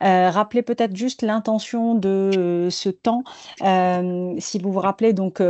Rappelez peut-être juste l'intention de ce temps. Si vous vous rappelez, donc,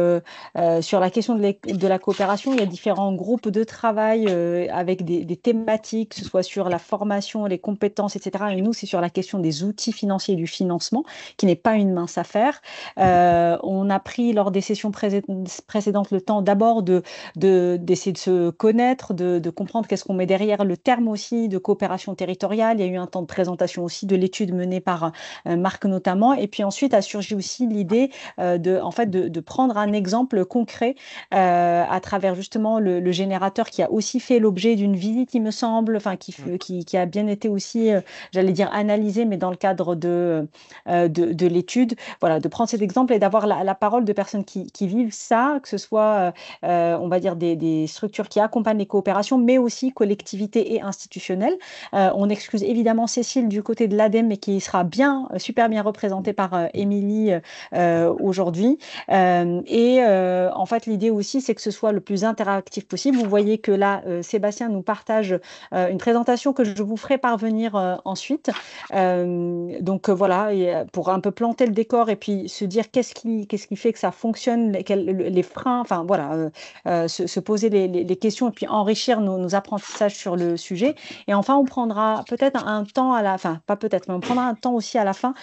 sur la question de la coopération, il y a différents groupes de travail avec des thématiques, que ce soit sur la formation, les compétences, etc. Et nous, c'est sur la question des outils financiers et du financement, qui n'est pas une mince affaire. On a pris lors des sessions précédentes le temps d'abord d'essayer de se connaître, de comprendre qu'est-ce qu'on met derrière le terme aussi de coopération territoriale. Il y a eu un temps de présentation aussi de l'étude menée par Marc notamment. Et puis ensuite a surgi aussi l'idée en fait, de prendre un exemple concret à travers justement le générateur qui a aussi fait l'objet d'une visite, il me semble, enfin, qui a bien été aussi, j'allais dire, analysé, mais dans le cadre de l'étude. Voilà, de prendre cet exemple et d'avoir la parole de personnes qui vivent ça, que ce soit on va dire, des structures qui accompagnent les coopérations, mais aussi collectivités et institutionnelles. On excuse évidemment Cécile du côté de l'ADEME, mais qui sera bien, super bien représentée par Émilie aujourd'hui. En fait, l'idée aussi, c'est que ce soit le plus interactif possible. Vous voyez que là, Sébastien nous partage une présentation que je vous ferai parvenir ensuite. Donc voilà, pour un peu planter le décor et puis se dire qu'est-ce qui fait que ça fonctionne, les freins, enfin voilà, se poser les questions et puis enrichir nos apprentissages sur le sujet. Et enfin, on prendra peut-être un temps à la fin, pas peut-être, mais on prendra un temps aussi à la fin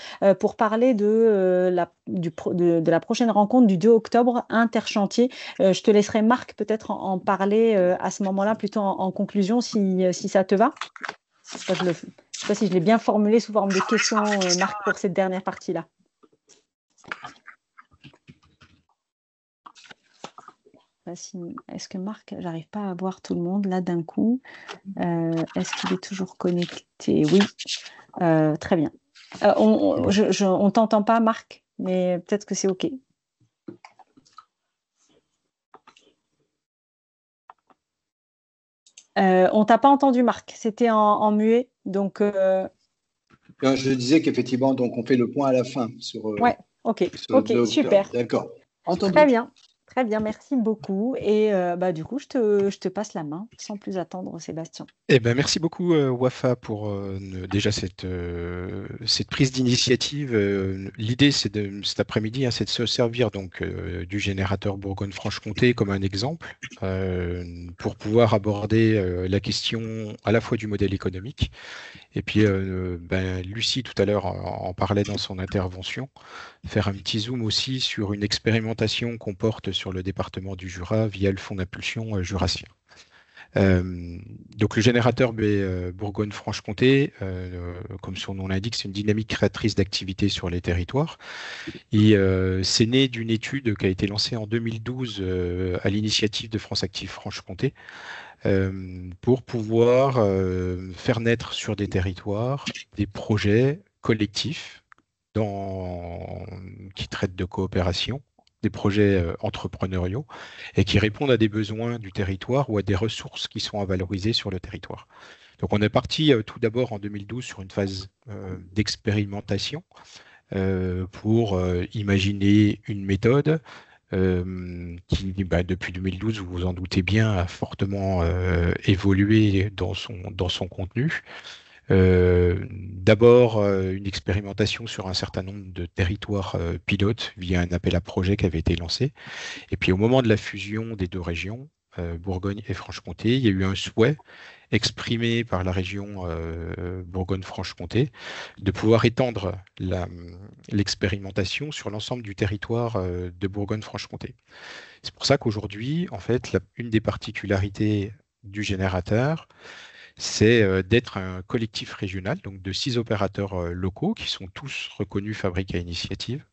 pour parler de la prochaine rencontre du 2 octobre, interchantier. Je te laisserai Marc peut-être en parler à ce moment-là, plutôt en conclusion, si ça te va. Je ne sais pas si je l'ai bien formulé sous forme de question, Marc, pour cette dernière partie-là. Est-ce que Marc, j'arrive pas à voir tout le monde là d'un coup. Est-ce qu'il est toujours connecté? Oui, très bien. On t'entend pas, Marc, mais peut-être que c'est OK. On t'a pas entendu, Marc. C'était en muet, donc. Je disais qu'effectivement, donc on fait le point à la fin sur. Ouais, OK, Sur le 2 octobre. super. D'accord. Entendu. Très bien, merci beaucoup. Et du coup, je te passe la main sans plus attendre, Sébastien. Eh ben, merci beaucoup, Wafa, pour déjà cette prise d'initiative. L'idée, cet après-midi, c'est de se servir donc du générateur Bourgogne-Franche-Comté comme un exemple pour pouvoir aborder la question à la fois du modèle économique. Et puis, Lucie, tout à l'heure, en parlait dans son intervention, faire un petit zoom aussi sur une expérimentation qu'on porte sur le département du Jura via le fonds d'impulsion jurassien. Donc le générateur Bourgogne-Franche-Comté, comme son nom l'indique, c'est une dynamique créatrice d'activités sur les territoires. Et c'est né d'une étude qui a été lancée en 2012 à l'initiative de France Active Franche-Comté pour pouvoir faire naître sur des territoires des projets collectifs qui traitent de coopération, des projets entrepreneuriaux et qui répondent à des besoins du territoire ou à des ressources qui sont à valoriser sur le territoire. Donc on est parti tout d'abord en 2012 sur une phase d'expérimentation pour imaginer une méthode qui, depuis 2012, vous vous en doutez bien, a fortement évolué dans son contenu. D'abord, une expérimentation sur un certain nombre de territoires pilotes via un appel à projet qui avait été lancé. Et puis au moment de la fusion des deux régions, Bourgogne et Franche-Comté, il y a eu un souhait exprimé par la région Bourgogne-Franche-Comté de pouvoir étendre l'expérimentation sur l'ensemble du territoire de Bourgogne-Franche-Comté. C'est pour ça qu'aujourd'hui, en fait, une des particularités du générateur, c'est d'être un collectif régional, donc de 6 opérateurs locaux qui sont tous reconnus Fabrique à Initiative,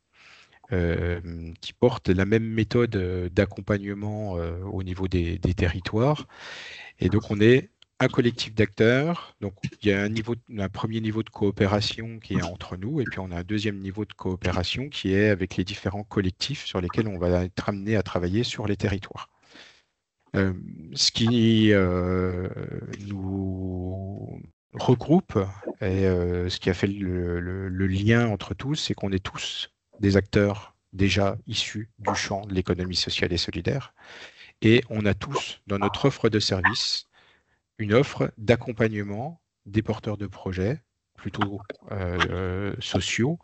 qui portent la même méthode d'accompagnement au niveau des territoires. Et donc, on est un collectif d'acteurs. Donc, il y a un premier niveau de coopération qui est entre nous, et puis on a un deuxième niveau de coopération qui est avec les différents collectifs sur lesquels on va être amené à travailler sur les territoires. Ce qui nous regroupe et ce qui a fait le lien entre tous, c'est qu'on est tous des acteurs déjà issus du champ de l'économie sociale et solidaire. Et on a tous, dans notre offre de service, une offre d'accompagnement des porteurs de projets plutôt sociaux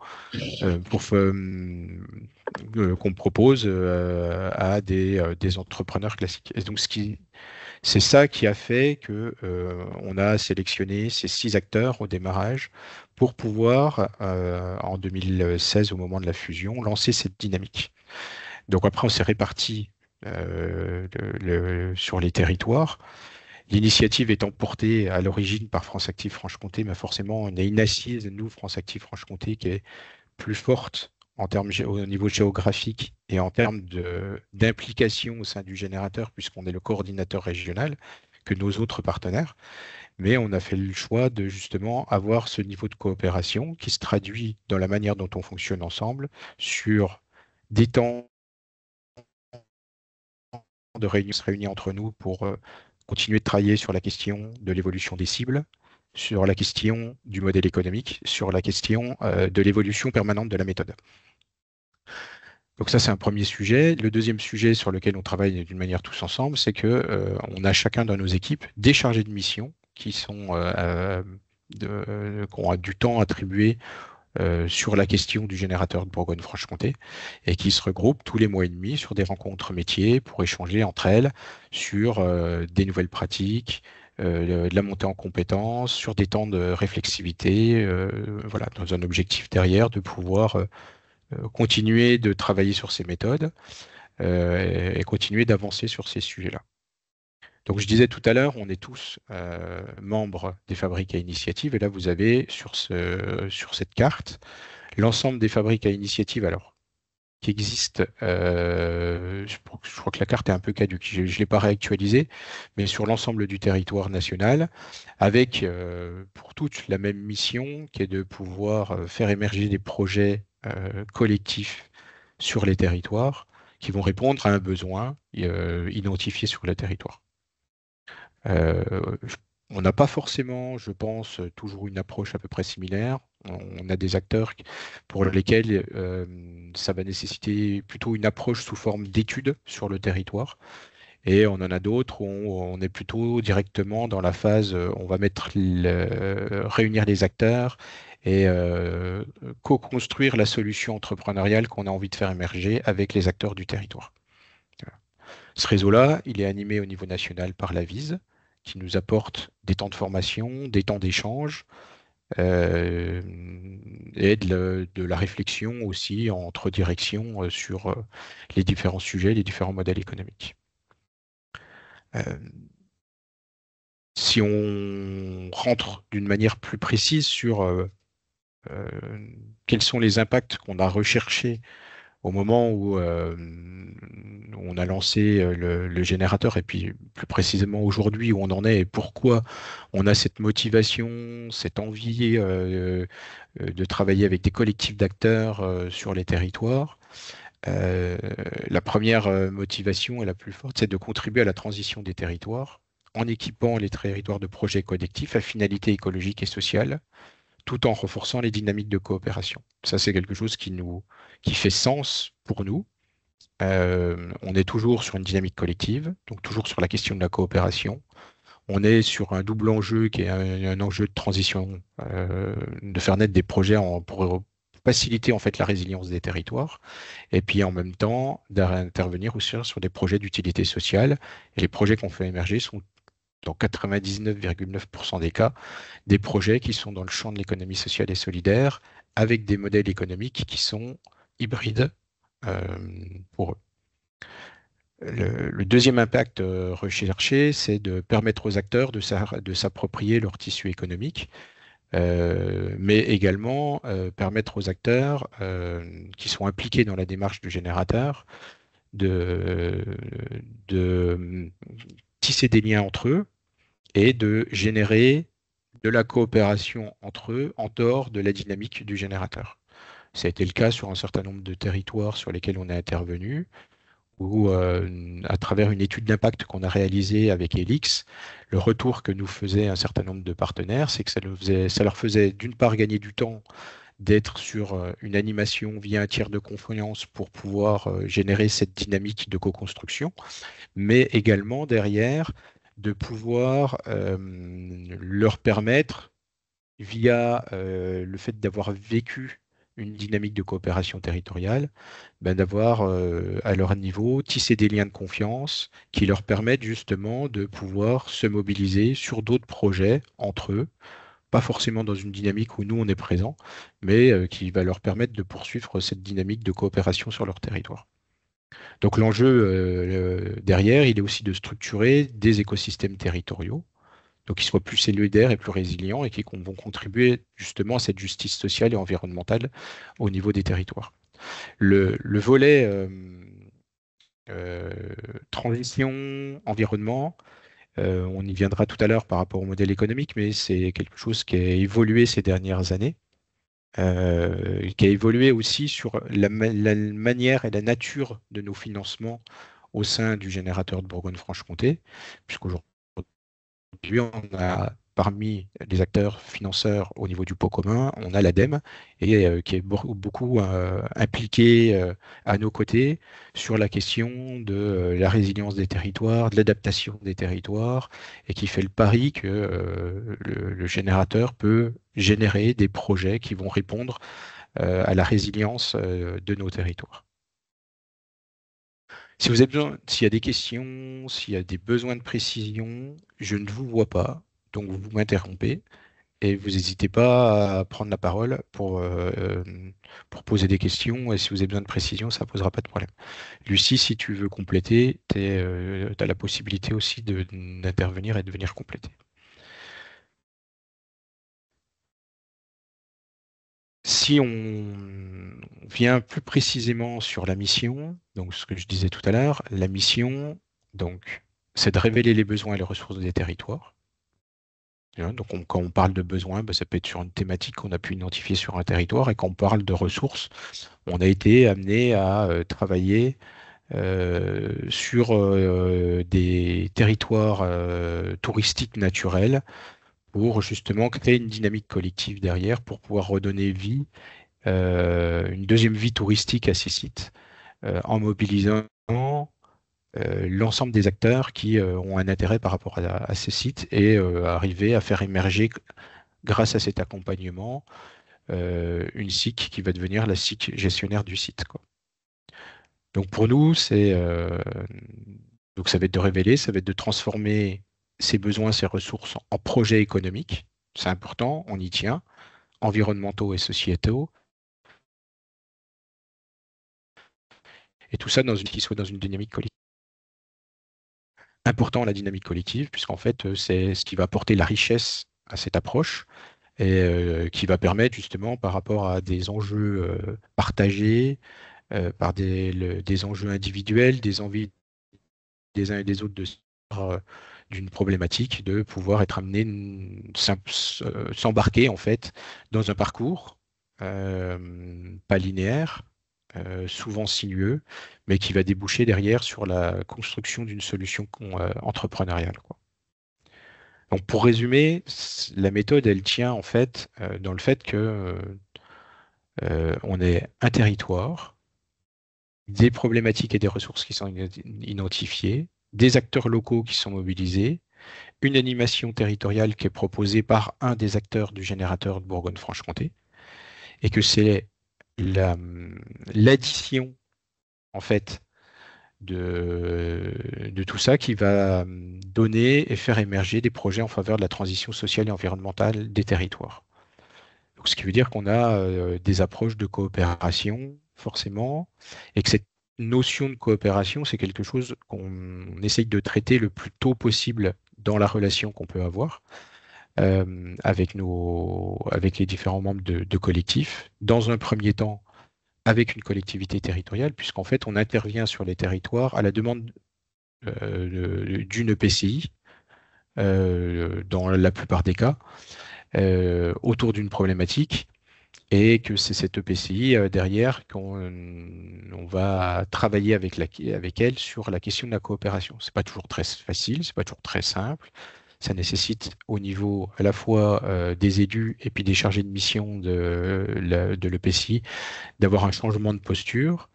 qu'on propose à des entrepreneurs classiques. Et donc, c'est ça qui a fait que on a sélectionné ces 6 acteurs au démarrage pour pouvoir, en 2016, au moment de la fusion, lancer cette dynamique. Donc après, on s'est répartis sur les territoires. L'initiative étant portée à l'origine par France Active Franche-Comté, mais forcément, on a une assise, nous, France Active Franche-Comté, qui est plus forte en termes au niveau géographique et en termes d'implication au sein du générateur, puisqu'on est le coordinateur régional que nos autres partenaires. Mais on a fait le choix de justement avoir ce niveau de coopération qui se traduit dans la manière dont on fonctionne ensemble sur des temps de réunion, se réunir entre nous pour continuer de travailler sur la question de l'évolution des cibles, sur la question du modèle économique, sur la question de l'évolution permanente de la méthode. Donc ça, c'est un premier sujet. Le deuxième sujet sur lequel on travaille d'une manière tous ensemble, c'est que on a chacun dans nos équipes des chargés de mission qui sont qui ont du temps attribué sur la question du générateur de Bourgogne-Franche-Comté et qui se regroupent tous les mois et demi sur des rencontres métiers pour échanger entre elles sur des nouvelles pratiques, de la montée en compétences, sur des temps de réflexivité, voilà, dans un objectif derrière de pouvoir continuer de travailler sur ces méthodes et continuer d'avancer sur ces sujets-là. Donc je disais tout à l'heure, on est tous membres des fabriques à initiative, et là vous avez sur cette carte l'ensemble des fabriques à initiative alors qui existent. Je crois que la carte est un peu caduque, je ne l'ai pas réactualisée, mais sur l'ensemble du territoire national, avec pour toutes la même mission qui est de pouvoir faire émerger des projets collectifs sur les territoires qui vont répondre à un besoin identifié sur le territoire. On n'a pas forcément, je pense, toujours une approche à peu près similaire. On a des acteurs pour lesquels ça va nécessiter plutôt une approche sous forme d'études sur le territoire. Et on en a d'autres où on est plutôt directement dans la phase, on va réunir les acteurs et co-construire la solution entrepreneuriale qu'on a envie de faire émerger avec les acteurs du territoire. Ce réseau-là, il est animé au niveau national par la VISE, qui nous apporte des temps de formation, des temps d'échange, et de la réflexion aussi entre directions sur les différents sujets, les différents modèles économiques. Si on rentre d'une manière plus précise sur quels sont les impacts qu'on a recherchés au moment où on a lancé le générateur, et puis plus précisément aujourd'hui où on en est et pourquoi on a cette motivation, cette envie de travailler avec des collectifs d'acteurs sur les territoires. La première motivation et la plus forte, c'est de contribuer à la transition des territoires en équipant les territoires de projets collectifs à finalité écologique et sociale, tout en renforçant les dynamiques de coopération. Ça, c'est quelque chose qui fait sens pour nous. On est toujours sur une dynamique collective, donc toujours sur la question de la coopération. On est sur un double enjeu qui est un enjeu de transition, de faire naître des projets pour faciliter en fait la résilience des territoires, et puis en même temps d'intervenir aussi sur des projets d'utilité sociale. Et les projets qu'on fait émerger sont dans 99,9% des cas, des projets qui sont dans le champ de l'économie sociale et solidaire, avec des modèles économiques qui sont hybrides pour eux. Le deuxième impact recherché, c'est de permettre aux acteurs de s'approprier leur tissu économique, mais également permettre aux acteurs qui sont impliqués dans la démarche du générateur de tisser des liens entre eux et de générer de la coopération entre eux en dehors de la dynamique du générateur. Ça a été le cas sur un certain nombre de territoires sur lesquels on est intervenu, où à travers une étude d'impact qu'on a réalisée avec Helix, le retour que nous faisait un certain nombre de partenaires, c'est que ça leur faisait d'une part gagner du temps d'être sur une animation via un tiers de confiance pour pouvoir générer cette dynamique de co-construction, mais également derrière de pouvoir leur permettre via le fait d'avoir vécu une dynamique de coopération territoriale, d'avoir à leur niveau tissé des liens de confiance qui leur permettent justement de pouvoir se mobiliser sur d'autres projets entre eux, pas forcément dans une dynamique où nous on est présent, mais qui va leur permettre de poursuivre cette dynamique de coopération sur leur territoire. Donc l'enjeu derrière, il est aussi de structurer des écosystèmes territoriaux, donc qui soient plus solidaires et plus résilients et qui vont contribuer justement à cette justice sociale et environnementale au niveau des territoires. Le volet euh, transition, environnement, on y viendra tout à l'heure par rapport au modèle économique, mais c'est quelque chose qui a évolué ces dernières années, qui a évolué aussi sur la manière et la nature de nos financements au sein du générateur de Bourgogne-Franche-Comté, puisqu'aujourd'hui, on a parmi les acteurs financeurs au niveau du pot commun, on a l'ADEME et qui est beaucoup impliqué à nos côtés sur la question de la résilience des territoires, de l'adaptation des territoires et qui fait le pari que le générateur peut générer des projets qui vont répondre à la résilience de nos territoires. Si vous avez besoin, s'il y a des questions, s'il y a des besoins de précision, je ne vous vois pas, donc vous m'interrompez et vous n'hésitez pas à prendre la parole pour poser des questions et si vous avez besoin de précision, ça ne posera pas de problème. Lucie, si tu veux compléter, tu as la possibilité aussi d'intervenir et de venir compléter. Si on vient plus précisément sur la mission, donc ce que je disais tout à l'heure, la mission, donc, c'est de révéler les besoins et les ressources des territoires. Donc, quand on parle de besoins, ça peut être sur une thématique qu'on a pu identifier sur un territoire. Et quand on parle de ressources, on a été amené à travailler sur des territoires touristiques naturels pour justement créer une dynamique collective derrière pour pouvoir redonner vie une deuxième vie touristique à ces sites en mobilisant l'ensemble des acteurs qui ont un intérêt par rapport à ces sites et arriver à faire émerger, grâce à cet accompagnement, une SIC qui va devenir la SIC gestionnaire du site, quoi. Donc pour nous, donc ça va être de révéler, ça va être de transformer ces besoins, ces ressources en projets économiques. C'est important, on y tient, environnementaux et sociétaux. Et tout ça qui soit dans une dynamique collective. Important la dynamique collective, puisqu'en fait, c'est ce qui va apporter la richesse à cette approche et qui va permettre justement par rapport à des enjeux partagés, par des enjeux individuels, des envies des uns et des autres d'une problématique, de pouvoir être amené s'embarquer en fait dans un parcours pas linéaire, souvent sinueux, mais qui va déboucher derrière sur la construction d'une solution entrepreneuriale, quoi. Donc pour résumer, la méthode, elle tient en fait dans le fait que on est un territoire, des problématiques et des ressources qui sont identifiées, des acteurs locaux qui sont mobilisés, une animation territoriale qui est proposée par un des acteurs du générateur de Bourgogne-Franche-Comté, et que c'est l'addition en fait de tout ça qui va donner et faire émerger des projets en faveur de la transition sociale et environnementale des territoires. Donc, ce qui veut dire qu'on a des approches de coopération, forcément, et que cette notion de coopération, c'est quelque chose qu'on essaye de traiter le plus tôt possible dans la relation qu'on peut avoir avec les différents membres de collectifs. Dans un premier temps, avec une collectivité territoriale, puisqu'en fait, on intervient sur les territoires à la demande d'une EPCI, dans la plupart des cas, autour d'une problématique, et que c'est cette EPCI derrière qu'on va travailler avec elle sur la question de la coopération. C'est pas toujours très facile, c'est pas toujours très simple. Ça nécessite au niveau à la fois des élus et puis des chargés de mission de l'EPCI d'avoir un changement de posture.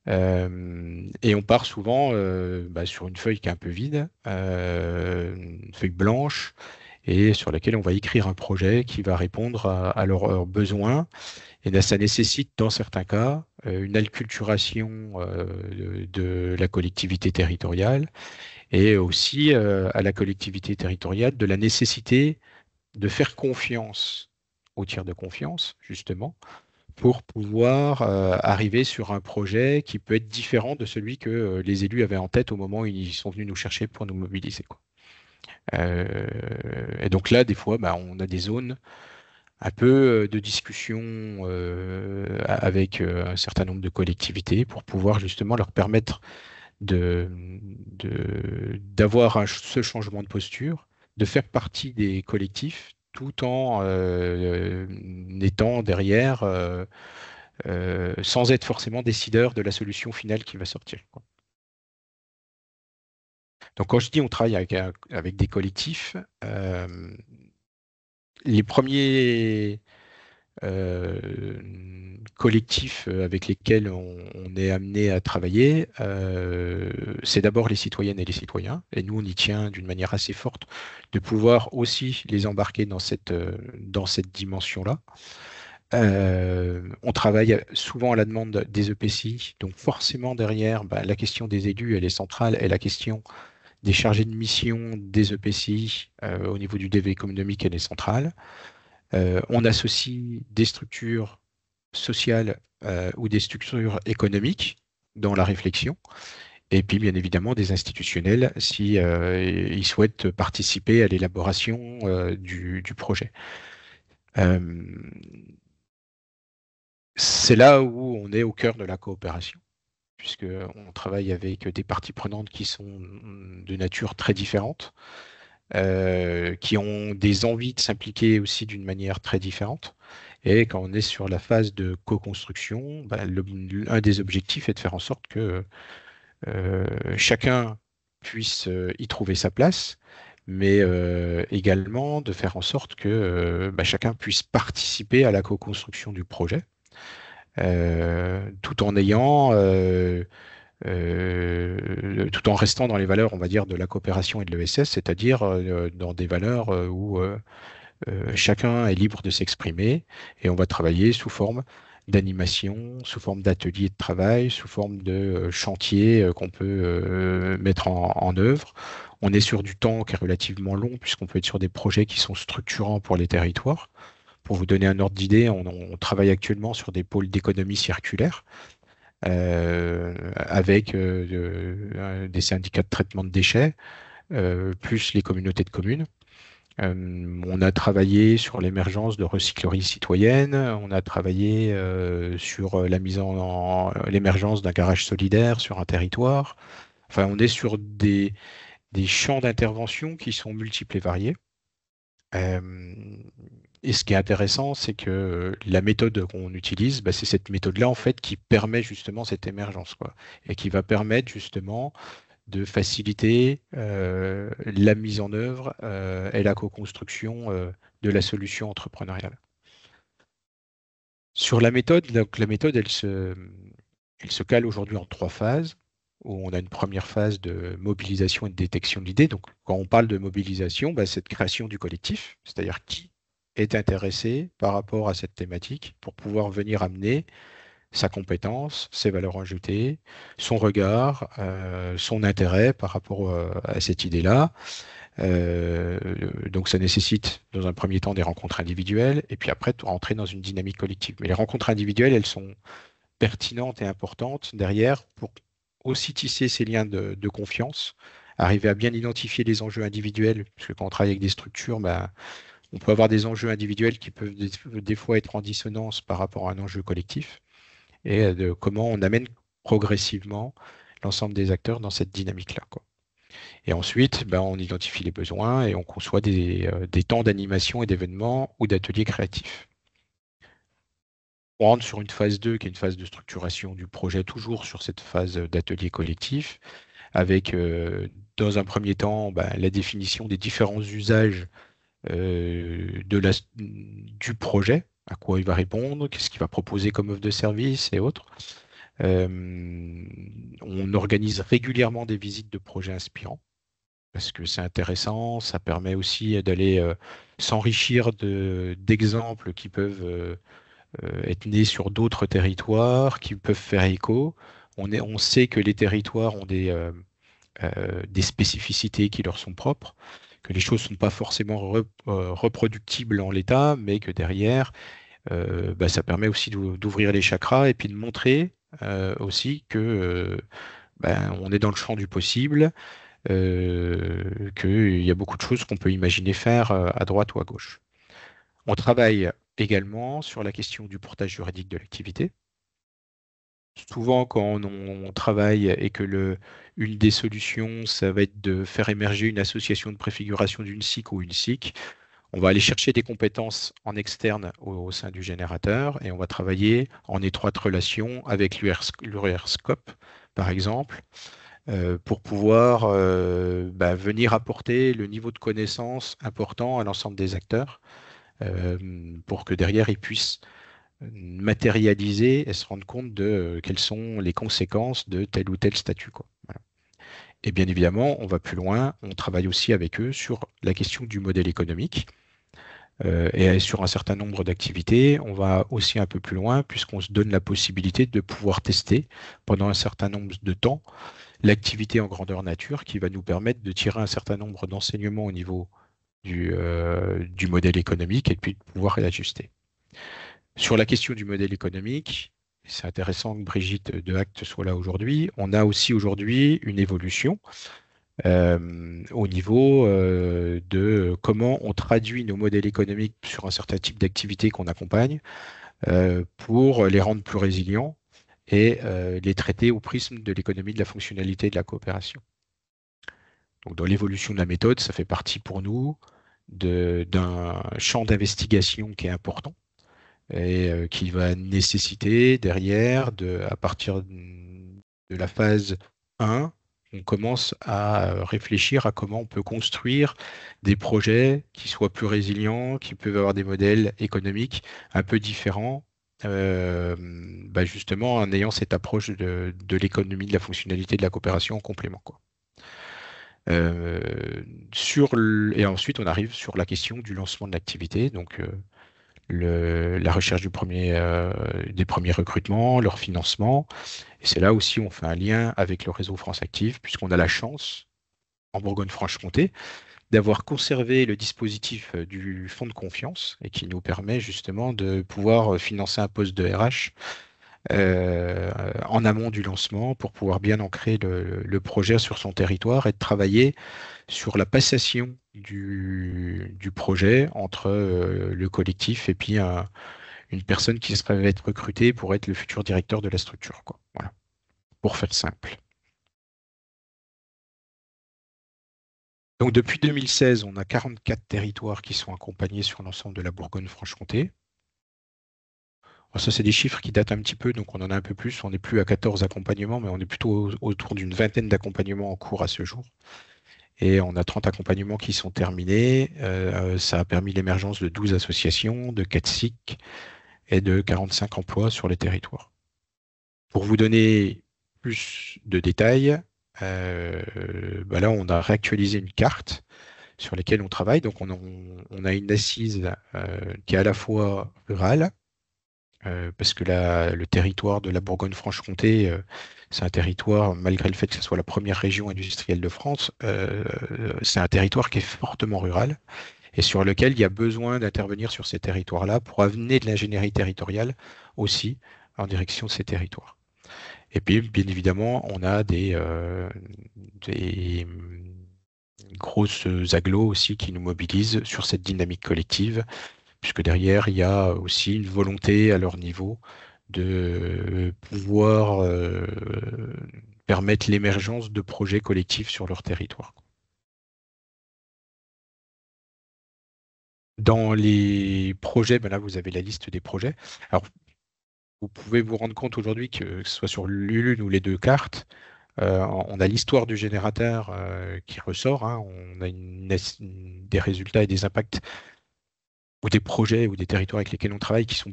Et on part souvent sur une feuille qui est un peu vide, une feuille blanche, et sur laquelle on va écrire un projet qui va répondre à leurs besoins. Et là, ça nécessite, dans certains cas, une acculturation de la collectivité territoriale et aussi à la collectivité territoriale de la nécessité de faire confiance au tiers de confiance, justement, pour pouvoir arriver sur un projet qui peut être différent de celui que les élus avaient en tête au moment où ils sont venus nous chercher pour nous mobiliser, quoi. Et donc là, des fois, bah, on a des zones un peu de discussion avec un certain nombre de collectivités pour pouvoir justement leur permettre d'avoir ce changement de posture, de faire partie des collectifs tout en étant derrière, sans être forcément décideur de la solution finale qui va sortir, quoi. Donc quand je dis on travaille avec des collectifs, les premiers collectifs avec lesquels on est amené à travailler, c'est d'abord les citoyennes et les citoyens. Et nous, on y tient d'une manière assez forte de pouvoir aussi les embarquer dans cette dimension-là. On travaille souvent à la demande des EPCI, donc forcément derrière, bah, la question des élus, elle est centrale, et la question des chargés de mission des EPCI au niveau du DV économique, elle est centrale. On associe des structures sociales ou des structures économiques dans la réflexion, et puis bien évidemment des institutionnels si ils souhaitent participer à l'élaboration du projet. C'est là où on est au cœur de la coopération, puisqu'on travaille avec des parties prenantes qui sont de nature très différente, qui ont des envies de s'impliquer aussi d'une manière très différente. Et quand on est sur la phase de co-construction, bah, un des objectifs est de faire en sorte que chacun puisse y trouver sa place, mais également de faire en sorte que bah, chacun puisse participer à la co-construction du projet, tout en ayant tout en restant dans les valeurs, on va dire, de la coopération et de l'ESS, c'est-à-dire dans des valeurs où chacun est libre de s'exprimer, et on va travailler sous forme d'animation, sous forme d'ateliers de travail, sous forme de chantier qu'on peut mettre en œuvre. On est sur du temps qui est relativement long, puisqu'on peut être sur des projets qui sont structurants pour les territoires. Pour vous donner un ordre d'idée, on travaille actuellement sur des pôles d'économie circulaire avec des syndicats de traitement de déchets, plus les communautés de communes. On a travaillé sur l'émergence de recycleries citoyennes, on a travaillé sur l'émergence d'un garage solidaire sur un territoire. Enfin, on est sur des champs d'intervention qui sont multiples et variés. Et ce qui est intéressant, c'est que la méthode qu'on utilise, bah, c'est cette méthode-là en fait qui permet justement cette émergence, quoi, et qui va permettre justement de faciliter la mise en œuvre et la co-construction de la solution entrepreneuriale. Sur la méthode, donc la méthode, elle se cale aujourd'hui en 3 phases, où on a une première phase de mobilisation et de détection de l'idée. Donc, quand on parle de mobilisation, bah, c'est de création du collectif, c'est-à-dire qui est intéressé par rapport à cette thématique pour pouvoir venir amener sa compétence, ses valeurs ajoutées, son regard, son intérêt par rapport à cette idée-là. Donc ça nécessite dans un premier temps des rencontres individuelles et puis après de rentrer dans une dynamique collective. Mais les rencontres individuelles, elles sont pertinentes et importantes derrière pour aussi tisser ces liens de confiance, arriver à bien identifier les enjeux individuels, parce que quand on travaille avec des structures, ben, on peut avoir des enjeux individuels qui peuvent des fois être en dissonance par rapport à un enjeu collectif, et de comment on amène progressivement l'ensemble des acteurs dans cette dynamique-là, quoi. Et ensuite, ben, on identifie les besoins et on conçoit des temps d'animation et d'événements ou d'ateliers créatifs. On rentre sur une phase 2 qui est une phase de structuration du projet, toujours sur cette phase d'atelier collectif, avec dans un premier temps ben, la définition des différents usages du projet, à quoi il va répondre, qu'est-ce qu'il va proposer comme offre de service et autres. On organise régulièrement des visites de projets inspirants parce que c'est intéressant, ça permet aussi d'aller s'enrichir d'exemples qui peuvent être nés sur d'autres territoires, qui peuvent faire écho. On sait que les territoires ont des spécificités qui leur sont propres, que les choses ne sont pas forcément reproductibles en l'état, mais que derrière, bah, ça permet aussi d'ouvrir les chakras et puis de montrer aussi que ben, on est dans le champ du possible, qu'il y a beaucoup de choses qu'on peut imaginer faire à droite ou à gauche. On travaille également sur la question du portage juridique de l'activité. Souvent, quand on travaille et que une des solutions, ça va être de faire émerger une association de préfiguration d'une SIC ou une SIC, on va aller chercher des compétences en externe au sein du générateur et on va travailler en étroite relation avec l'URSCOP, par exemple, pour pouvoir bah, venir apporter le niveau de connaissance important à l'ensemble des acteurs euh, pour que derrière ils puissent matérialiser et se rendre compte de quelles sont les conséquences de tel ou tel statut, quoi. Voilà. Et bien évidemment, on va plus loin, on travaille aussi avec eux sur la question du modèle économique. Et sur un certain nombre d'activités, on va aussi un peu plus loin puisqu'on se donne la possibilité de pouvoir tester pendant un certain nombre de temps l'activité en grandeur nature qui va nous permettre de tirer un certain nombre d'enseignements au niveau du modèle économique et puis de pouvoir réajuster. Sur la question du modèle économique, c'est intéressant que Brigitte de Acte soit là aujourd'hui. On a aussi aujourd'hui une évolution au niveau de comment on traduit nos modèles économiques sur un certain type d'activité qu'on accompagne pour les rendre plus résilients et les traiter au prisme de l'économie de la fonctionnalité et de la coopération. Donc, dans l'évolution de la méthode, ça fait partie pour nous d'un champ d'investigation qui est important et qui va nécessiter derrière, à partir de la phase 1, on commence à réfléchir à comment on peut construire des projets qui soient plus résilients, qui peuvent avoir des modèles économiques un peu différents, bah justement en ayant cette approche de l'économie, de la fonctionnalité, de la coopération en complément, quoi. Et ensuite, on arrive sur la question du lancement de l'activité. Donc, la recherche des premiers recrutements, leur financement. Et c'est là aussi où on fait un lien avec le réseau France Active, puisqu'on a la chance, en Bourgogne-Franche-Comté, d'avoir conservé le dispositif du fonds de confiance et qui nous permet justement de pouvoir financer un poste de RH en amont du lancement pour pouvoir bien ancrer le projet sur son territoire et de travailler sur la passation du projet entre le collectif et puis une personne qui serait être recrutée pour être le futur directeur de la structure, quoi. Voilà, pour faire simple. Donc depuis 2016, on a 44 territoires qui sont accompagnés sur l'ensemble de la Bourgogne-Franche-Comté. Ça, c'est des chiffres qui datent un petit peu, donc on en a un peu plus. On n'est plus à 14 accompagnements, mais on est plutôt autour d'une vingtaine d'accompagnements en cours à ce jour. Et on a 30 accompagnements qui sont terminés. Ça a permis l'émergence de 12 associations, de 4 SIC et de 45 emplois sur les territoires. Pour vous donner plus de détails, bah là, on a réactualisé une carte sur laquelle on travaille. Donc, on a une assise qui est à la fois rurale, parce que le territoire de la Bourgogne-Franche-Comté, c'est un territoire, malgré le fait que ce soit la première région industrielle de France, c'est un territoire qui est fortement rural et sur lequel il y a besoin d'intervenir sur ces territoires-là pour amener de l'ingénierie territoriale aussi en direction de ces territoires. Et puis, bien évidemment, on a des grosses agglos aussi qui nous mobilisent sur cette dynamique collective, puisque derrière, il y a aussi une volonté à leur niveau de pouvoir permettre l'émergence de projets collectifs sur leur territoire. Dans les projets, ben là, vous avez la liste des projets. Alors, vous pouvez vous rendre compte aujourd'hui que ce soit sur l'une ou les deux cartes, on a l'histoire du générateur qui ressort, hein. On a des résultats et des impacts ou des projets ou des territoires avec lesquels on travaille qui sont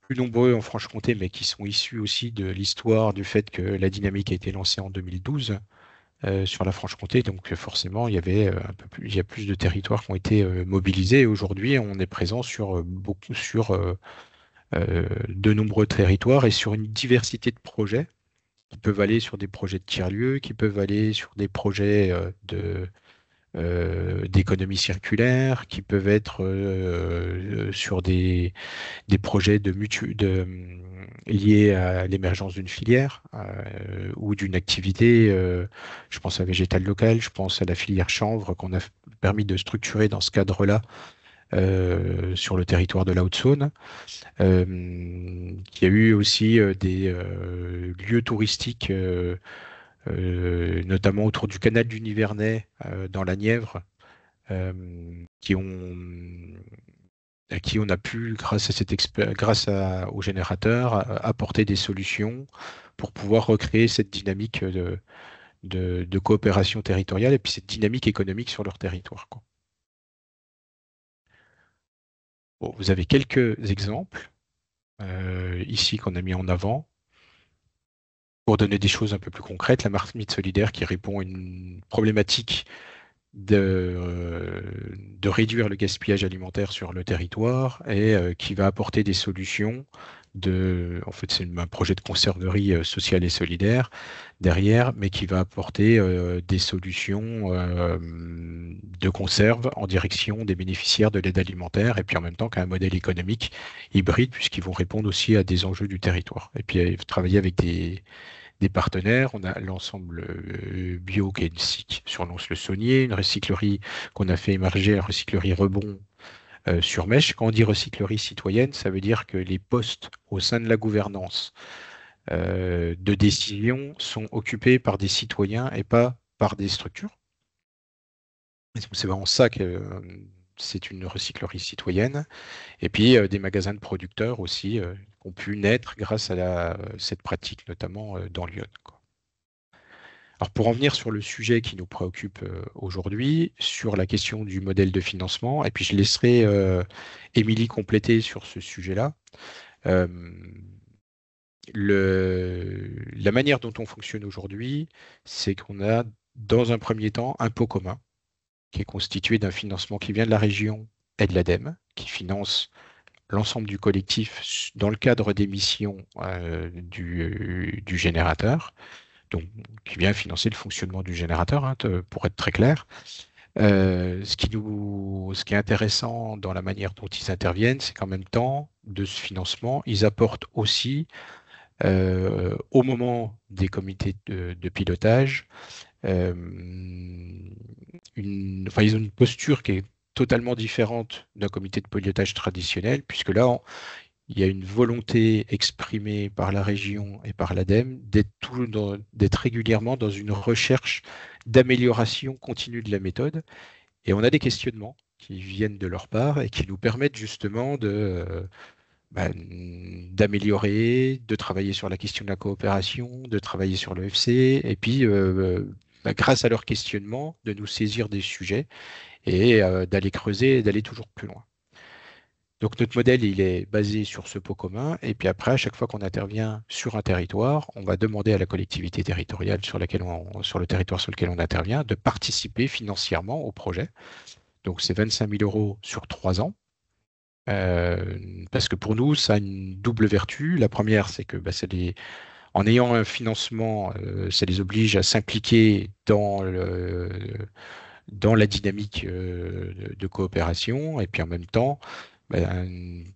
plus nombreux en Franche-Comté, mais qui sont issus aussi de l'histoire du fait que la dynamique a été lancée en 2012 sur la Franche-Comté. Donc forcément, il y avait il y a plus de territoires qui ont été mobilisés. Et aujourd'hui, on est présent sur de nombreux territoires et sur une diversité de projets qui peuvent aller sur des projets de tiers-lieux, qui peuvent aller sur des projets d'économie circulaire, qui peuvent être sur des projets liés à l'émergence d'une filière ou d'une activité. Je pense à Végétal Local, je pense à la filière chanvre qu'on a permis de structurer dans ce cadre-là sur le territoire de la Haute-Saône. Il y a eu aussi des lieux touristiques, notamment autour du canal du Nivernais, dans la Nièvre, euh, qui ont à qui on a pu, grâce à au générateur, apporter des solutions pour pouvoir recréer cette dynamique de coopération territoriale et puis cette dynamique économique sur leur territoire, quoi. Bon, vous avez quelques exemples ici qu'on a mis en avant. Pour donner des choses un peu plus concrètes, la marmite solidaire qui répond à une problématique de réduire le gaspillage alimentaire sur le territoire et qui va apporter des solutions en fait, c'est un projet de conserverie sociale et solidaire derrière, mais qui va apporter des solutions de conserve en direction des bénéficiaires de l'aide alimentaire et puis en même temps qu'un modèle économique hybride puisqu'ils vont répondre aussi à des enjeux du territoire. Et puis travailler avec des partenaires. On a l'ensemble bio qui est une SIC sur Lons-le-Saunier, une recyclerie qu'on a fait émerger, la recyclerie Rebond sur Mèche. Quand on dit recyclerie citoyenne, ça veut dire que les postes au sein de la gouvernance de décision sont occupés par des citoyens et pas par des structures. C'est vraiment ça que c'est une recyclerie citoyenne. Et puis des magasins de producteurs aussi qui ont pu naître grâce à cette pratique, notamment dans Lyon, quoi. Alors pour en venir sur le sujet qui nous préoccupe aujourd'hui, sur la question du modèle de financement, et puis je laisserai Émilie compléter sur ce sujet-là. Euh, la manière dont on fonctionne aujourd'hui, c'est qu'on a dans un premier temps un pot commun qui est constitué d'un financement qui vient de la région et de l'ADEME, qui finance l'ensemble du collectif dans le cadre des missions du générateur, donc qui vient financer le fonctionnement du générateur, hein, pour être très clair. Ce qui est intéressant dans la manière dont ils interviennent, c'est qu'en même temps de ce financement, ils apportent aussi, au moment des comités de pilotage, euh, ils ont une posture qui est totalement différente d'un comité de pilotage traditionnel, puisque là, il y a une volonté exprimée par la région et par l'ADEME d'être régulièrement dans une recherche d'amélioration continue de la méthode. Et on a des questionnements qui viennent de leur part et qui nous permettent justement d'améliorer, de travailler sur la question de la coopération, de travailler sur le FC, et puis grâce à leurs questionnements, de nous saisir des sujets et d'aller creuser et d'aller toujours plus loin. Donc notre modèle, il est basé sur ce pot commun. Et puis après, à chaque fois qu'on intervient sur un territoire, on va demander à la collectivité territoriale sur le territoire sur lequel on intervient de participer financièrement au projet. Donc c'est 25 000 euros sur 3 ans. Parce que pour nous, ça a une double vertu. La première, c'est que en ayant un financement, ça les oblige à s'impliquer dans la dynamique de coopération. Et puis en même temps,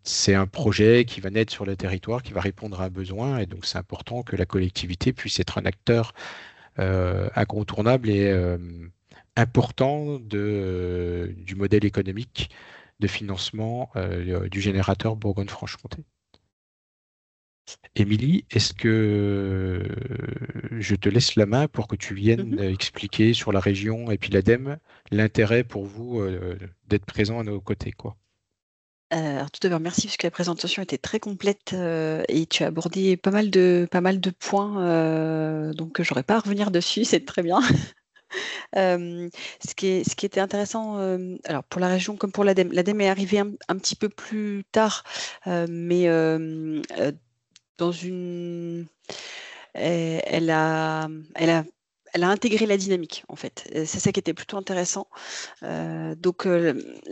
c'est un projet qui va naître sur le territoire, qui va répondre à un besoin, et donc c'est important que la collectivité puisse être un acteur incontournable et important du modèle économique de financement du générateur Bourgogne-Franche-Comté. Émilie, est-ce que je te laisse la main pour que tu viennes expliquer sur la région et puis l'ADEME l'intérêt pour vous d'être présent à nos côtés, quoi. Alors tout d'abord, merci parce que la présentation était très complète et tu as abordé pas mal de points, donc j'aurais pas à revenir dessus, c'est très bien. Ce qui était intéressant, alors pour la région comme pour l'ADEME est arrivée un petit peu plus tard, mais dans une, elle a elle a intégré la dynamique, en fait. C'est ça qui était plutôt intéressant. Donc,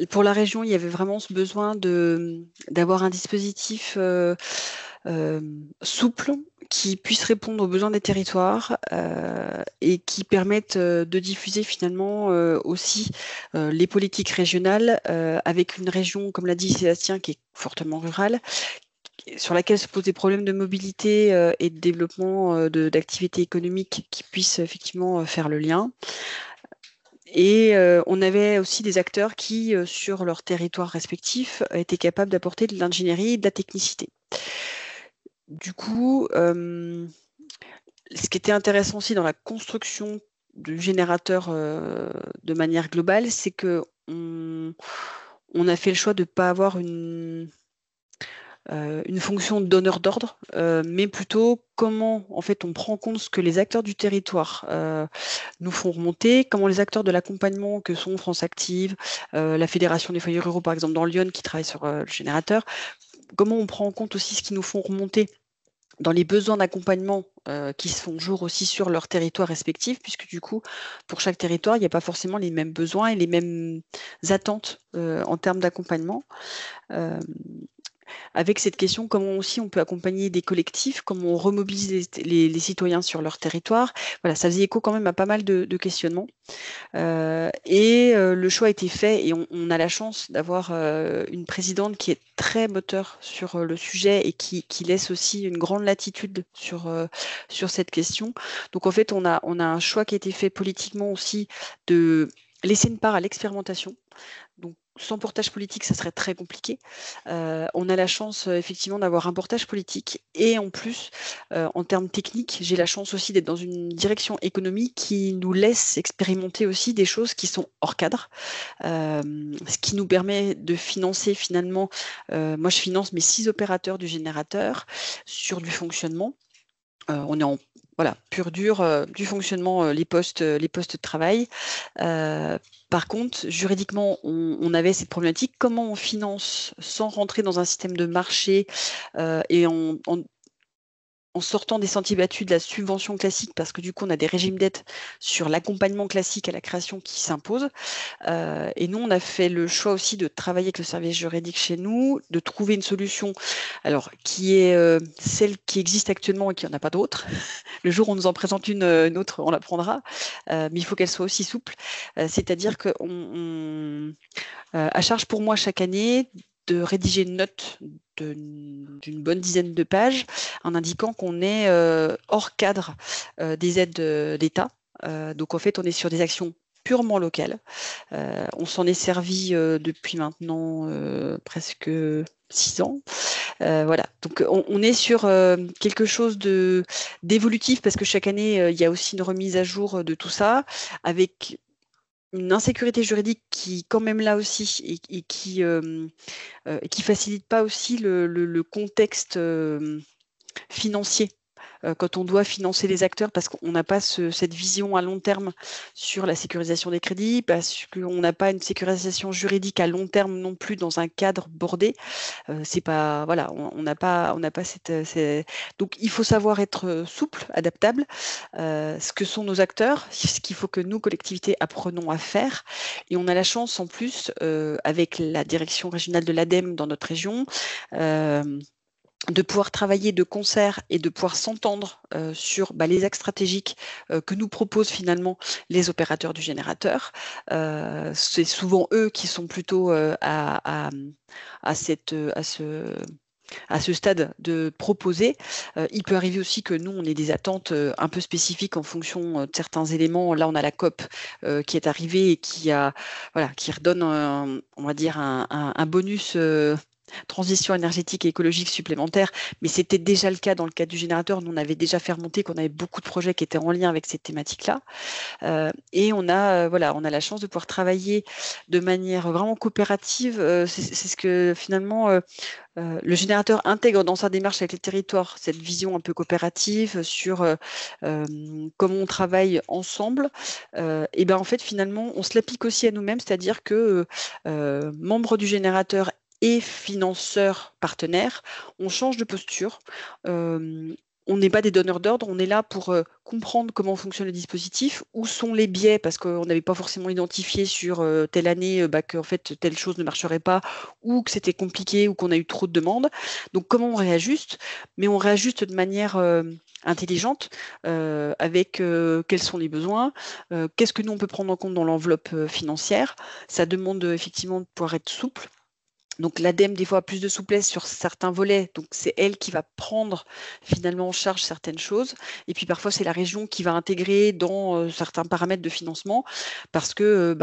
pour la région, il y avait vraiment ce besoin d'avoir un dispositif souple qui puisse répondre aux besoins des territoires et qui permette de diffuser finalement aussi les politiques régionales avec une région, comme l'a dit Sébastien, qui est fortement rurale, sur laquelle se posent des problèmes de mobilité et de développement d'activités économiques qui puissent effectivement faire le lien. Et on avait aussi des acteurs qui, sur leur territoire respectif, étaient capables d'apporter de l'ingénierie et de la technicité. Du coup, ce qui était intéressant aussi dans la construction du générateur de manière globale, c'est qu'on a fait le choix de ne pas avoir une fonction de donneur d'ordre, mais plutôt comment en fait on prend en compte ce que les acteurs du territoire nous font remonter, comment les acteurs de l'accompagnement que sont France Active, la Fédération des foyers ruraux par exemple dans Lyon qui travaille sur le générateur, comment on prend en compte aussi ce qu'ils nous font remonter dans les besoins d'accompagnement qui se font jour aussi sur leur territoire respectif, puisque du coup, pour chaque territoire, il n'y a pas forcément les mêmes besoins et les mêmes attentes en termes d'accompagnement. Avec cette question, comment aussi on peut accompagner des collectifs, comment on remobilise les citoyens sur leur territoire. Voilà, ça faisait écho quand même à pas mal de questionnements. Le choix a été fait et on a la chance d'avoir une présidente qui est très moteur sur le sujet et qui laisse aussi une grande latitude sur cette question. Donc en fait, on a un choix qui a été fait politiquement aussi de laisser une part à l'expérimentation. Donc, sans portage politique, ça serait très compliqué. On a la chance, effectivement, d'avoir un portage politique. Et en plus, en termes techniques, j'ai la chance aussi d'être dans une direction économique qui nous laisse expérimenter aussi des choses qui sont hors cadre. Ce qui nous permet de financer, finalement, moi, je finance mes 6 opérateurs du générateur sur du fonctionnement. On est en pur dur du fonctionnement, les postes de travail. Par contre, juridiquement, on avait cette problématique. Comment on finance sans rentrer dans un système de marché et en sortant des sentiers battus de la subvention classique, parce que du coup, on a des régimes d'aide sur l'accompagnement classique à la création qui s'imposent. Et nous, on a fait le choix aussi de travailler avec le service juridique chez nous, de trouver une solution alors, qui est celle qui existe actuellement et qui n'y en a pas d'autre. Le jour où on nous en présente une autre, on la prendra. Mais il faut qu'elle soit aussi souple. C'est-à-dire qu'on à charge pour moi chaque année de rédiger une note d'une bonne dizaine de pages en indiquant qu'on est hors cadre des aides d'État. Donc en fait, on est sur des actions purement locales. On s'en est servi depuis maintenant presque 6 ans. Voilà, donc on est sur quelque chose d'évolutif parce que chaque année, il y a aussi une remise à jour de tout ça avec une insécurité juridique qui, quand même là aussi, et qui facilite pas aussi le contexte financier quand on doit financer les acteurs parce qu'on n'a pas cette vision à long terme sur la sécurisation des crédits, parce qu'on n'a pas une sécurisation juridique à long terme non plus dans un cadre bordé. C'est pas, voilà, on n'a pas cette. Donc il faut savoir être souple, adaptable. Ce que sont nos acteurs, ce qu'il faut que nous collectivités apprenons à faire. Et on a la chance en plus avec la direction régionale de l'ADEME dans notre région. De pouvoir travailler de concert et de pouvoir s'entendre sur les axes stratégiques que nous proposent finalement les opérateurs du générateur. C'est souvent eux qui sont plutôt à ce stade de proposer. Il peut arriver aussi que nous, on ait des attentes un peu spécifiques en fonction de certains éléments. Là, on a la COP qui est arrivée et qui redonne, on va dire, un bonus transition énergétique et écologique supplémentaire, mais c'était déjà le cas dans le cadre du générateur. Nous, on avait déjà fait remonter qu'on avait beaucoup de projets qui étaient en lien avec cette thématique-là. Et on a la chance de pouvoir travailler de manière vraiment coopérative. C'est ce que finalement le générateur intègre dans sa démarche avec les territoires, cette vision un peu coopérative sur comment on travaille ensemble. Et ben en fait, finalement, on se l'applique aussi à nous-mêmes, c'est-à-dire que membres du générateur et financeurs partenaires, on change de posture, on on n'est pas des donneurs d'ordre, on est là pour comprendre comment fonctionne le dispositif, où sont les biais, parce qu'on n'avait pas forcément identifié sur telle année qu'en fait telle chose ne marcherait pas, ou que c'était compliqué, ou qu'on a eu trop de demandes. Donc comment on réajuste? Mais on réajuste de manière intelligente, avec quels sont les besoins, qu'est-ce que nous on peut prendre en compte dans l'enveloppe financière. Ça demande effectivement de pouvoir être souple. Donc l'ADEME, des fois, a plus de souplesse sur certains volets. Donc c'est elle qui va prendre finalement en charge certaines choses. Et puis parfois, c'est la région qui va intégrer dans certains paramètres de financement. Parce que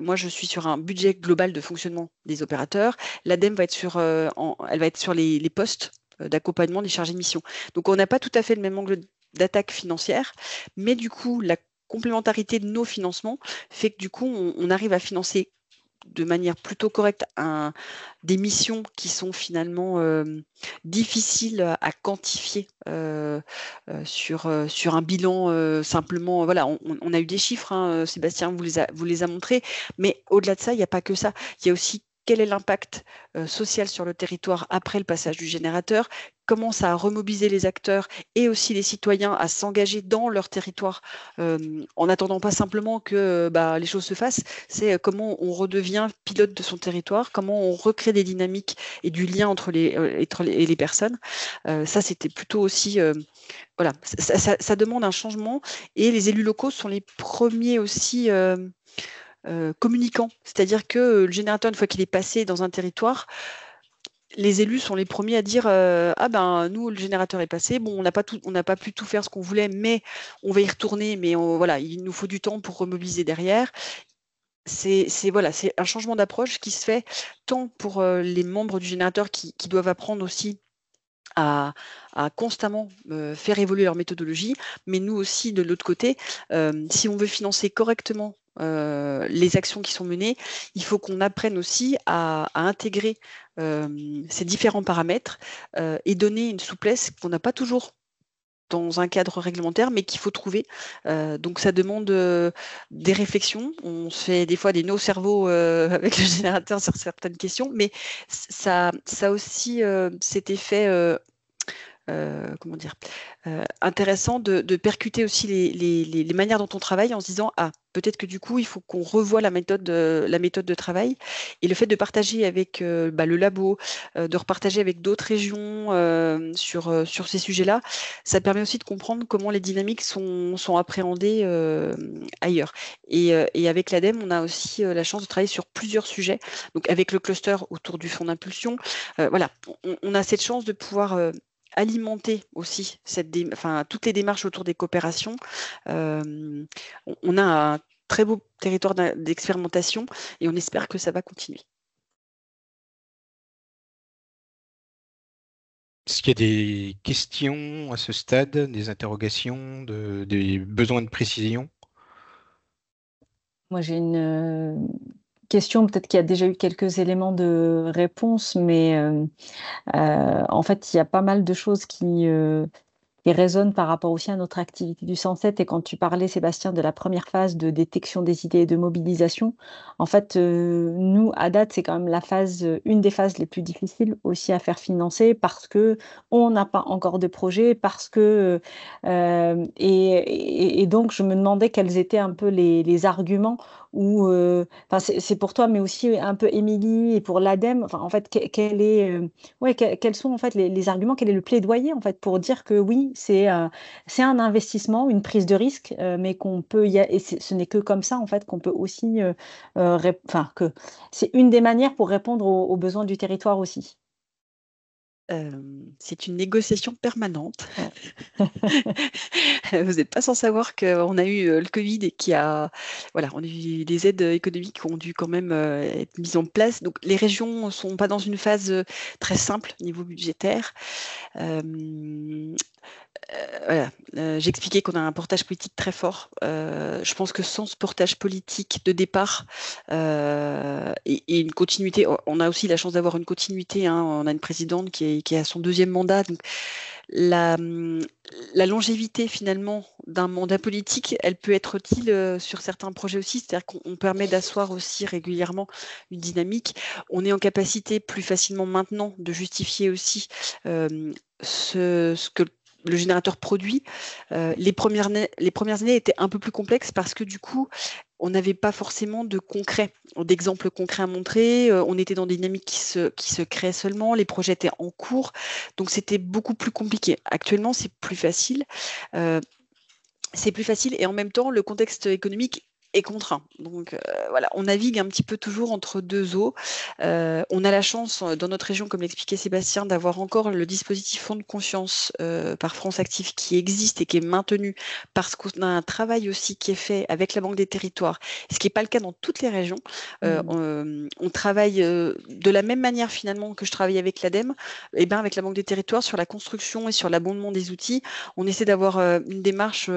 moi, je suis sur un budget global de fonctionnement des opérateurs. L'ADEME va être elle va être sur les postes d'accompagnement des chargés de mission. Donc on n'a pas tout à fait le même angle d'attaque financière. Mais du coup, la complémentarité de nos financements fait que du coup, on arrive à financer de manière plutôt correcte des missions qui sont finalement difficiles à quantifier sur un bilan simplement. Voilà, on a eu des chiffres, hein, Sébastien vous les a montrés, mais au-delà de ça, il n'y a pas que ça. Il y a aussi quel est l'impact social sur le territoire après le passage du générateur, comment ça a remobilisé les acteurs et aussi les citoyens à s'engager dans leur territoire en n'attendant pas simplement que les choses se fassent, c'est comment on redevient pilote de son territoire, comment on recrée des dynamiques et du lien entre les personnes. Ça, c'était plutôt aussi... voilà, ça demande un changement et les élus locaux sont les premiers aussi... communicants, c'est-à-dire que le générateur, une fois qu'il est passé dans un territoire, les élus sont les premiers à dire nous le générateur est passé, bon on n'a pas pu tout faire ce qu'on voulait, mais on va y retourner, mais voilà, il nous faut du temps pour remobiliser derrière. C'est un changement d'approche qui se fait tant pour les membres du générateur qui doivent apprendre aussi à constamment faire évoluer leur méthodologie, mais nous aussi de l'autre côté, si on veut financer correctement les actions qui sont menées, il faut qu'on apprenne aussi à intégrer ces différents paramètres et donner une souplesse qu'on n'a pas toujours dans un cadre réglementaire, mais qu'il faut trouver. Donc ça demande des réflexions. On se fait des fois des nœuds au cerveau avec le générateur sur certaines questions, mais ça a aussi cet effet comment dire, intéressant de percuter aussi les manières dont on travaille en se disant peut-être que du coup il faut qu'on revoie la méthode de travail, et le fait de partager avec le labo, de repartager avec d'autres régions sur ces sujets-là, ça permet aussi de comprendre comment les dynamiques sont appréhendées ailleurs. Et avec l'ADEME, on a aussi la chance de travailler sur plusieurs sujets, donc avec le cluster autour du fonds d'impulsion. Voilà, on a cette chance de pouvoir alimenter aussi toutes les démarches autour des coopérations. On a un très beau territoire d'expérimentation et on espère que ça va continuer. Est-ce qu'il y a des questions à ce stade, des interrogations, des besoins de précision? Moi, j'ai une question, peut-être qu'il y a déjà eu quelques éléments de réponse, mais en fait, il y a pas mal de choses qui résonnent par rapport aussi à notre activité du 107. Et quand tu parlais, Sébastien, de la première phase de détection des idées et de mobilisation, en fait, nous, à date, c'est quand même une des phases les plus difficiles aussi à faire financer parce que on n'a pas encore de projet, parce que et donc je me demandais quels étaient un peu les arguments ou c'est pour toi, mais aussi un peu Émilie et pour l'ADEME. Enfin, en fait, quels sont en fait les arguments, quel est le plaidoyer en fait pour dire que oui, c'est un investissement, une prise de risque, mais qu'on peut et ce n'est que comme ça en fait qu'on peut aussi, que c'est une des manières pour répondre aux besoins du territoire aussi. C'est une négociation permanente. Ouais. Vous n'êtes pas sans savoir qu'on a eu le Covid et on a eu des aides économiques qui ont dû quand même être mises en place. Donc les régions ne sont pas dans une phase très simple au niveau budgétaire. Voilà, j'expliquais qu'on a un portage politique très fort. Je pense que sans ce portage politique de départ et une continuité, on a aussi la chance d'avoir une continuité. On a une présidente qui est à son 2e mandat. Donc la longévité finalement d'un mandat politique, elle peut être utile sur certains projets aussi. C'est-à-dire qu'on permet d'asseoir aussi régulièrement une dynamique. On est en capacité plus facilement maintenant de justifier aussi ce que le générateur produit, les premières années étaient un peu plus complexes parce que du coup, on n'avait pas forcément d'exemples concrets à montrer. On était dans des dynamiques qui se créaient seulement. Les projets étaient en cours. Donc, c'était beaucoup plus compliqué. Actuellement, c'est plus facile. Et en même temps, le contexte économique est contraint. Donc voilà, on navigue un petit peu toujours entre deux eaux. On a la chance dans notre région, comme l'expliquait Sébastien, d'avoir encore le dispositif Fonds de confiance par France Active qui existe et qui est maintenu parce qu'on a un travail aussi qui est fait avec la Banque des Territoires, ce qui n'est pas le cas dans toutes les régions. On travaille de la même manière finalement que je travaille avec l'ADEME, et bien avec la Banque des Territoires sur la construction et sur l'abondement des outils. On essaie d'avoir une démarche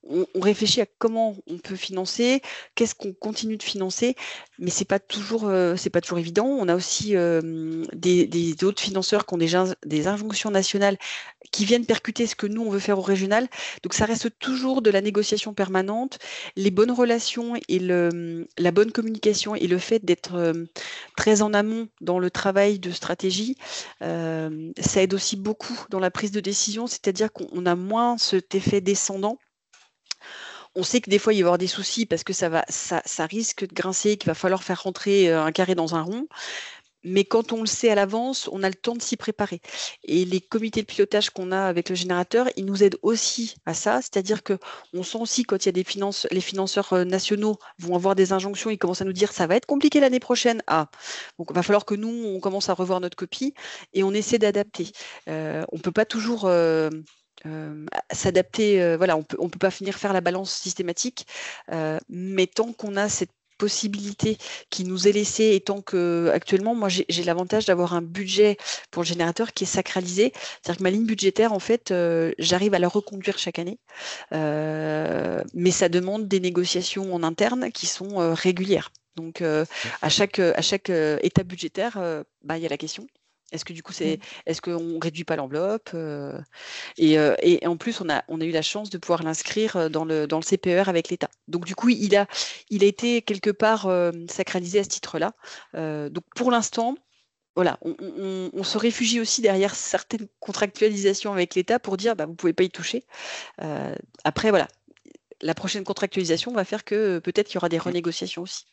on réfléchit à comment on peut financer, qu'est-ce qu'on continue de financer, mais c'est pas toujours évident. On a aussi des autres financeurs qui ont des injonctions nationales qui viennent percuter ce que nous on veut faire au régional. Donc ça reste toujours de la négociation permanente, les bonnes relations et la bonne communication et le fait d'être très en amont dans le travail de stratégie, ça aide aussi beaucoup dans la prise de décision, c'est-à-dire qu'on a moins cet effet descendant. On sait que des fois, il va y avoir des soucis parce que ça risque de grincer, qu'il va falloir faire rentrer un carré dans un rond. Mais quand on le sait à l'avance, on a le temps de s'y préparer. Et les comités de pilotage qu'on a avec le générateur, ils nous aident aussi à ça. C'est-à-dire qu'on sent aussi quand il y a les financeurs nationaux vont avoir des injonctions, ils commencent à nous dire ça va être compliqué l'année prochaine. Donc il va falloir que nous, on commence à revoir notre copie et on essaie d'adapter. On ne peut pas toujours s'adapter, voilà, on peut pas finir faire la balance systématique, mais tant qu'on a cette possibilité qui nous est laissée et tant que actuellement, moi j'ai l'avantage d'avoir un budget pour le générateur qui est sacralisé, c'est-à-dire que ma ligne budgétaire, en fait, j'arrive à la reconduire chaque année, mais ça demande des négociations en interne qui sont régulières. Donc à chaque étape budgétaire, il y a la question. Est-ce que du coup, est-ce qu'on ne réduit pas l'enveloppe et en plus, on a eu la chance de pouvoir l'inscrire dans le CPER avec l'État. Donc du coup, il a été quelque part sacralisé à ce titre-là. Donc pour l'instant, voilà, on se réfugie aussi derrière certaines contractualisations avec l'État pour dire vous ne pouvez pas y toucher. Après, voilà, la prochaine contractualisation va faire que peut-être qu'il y aura des renégociations aussi.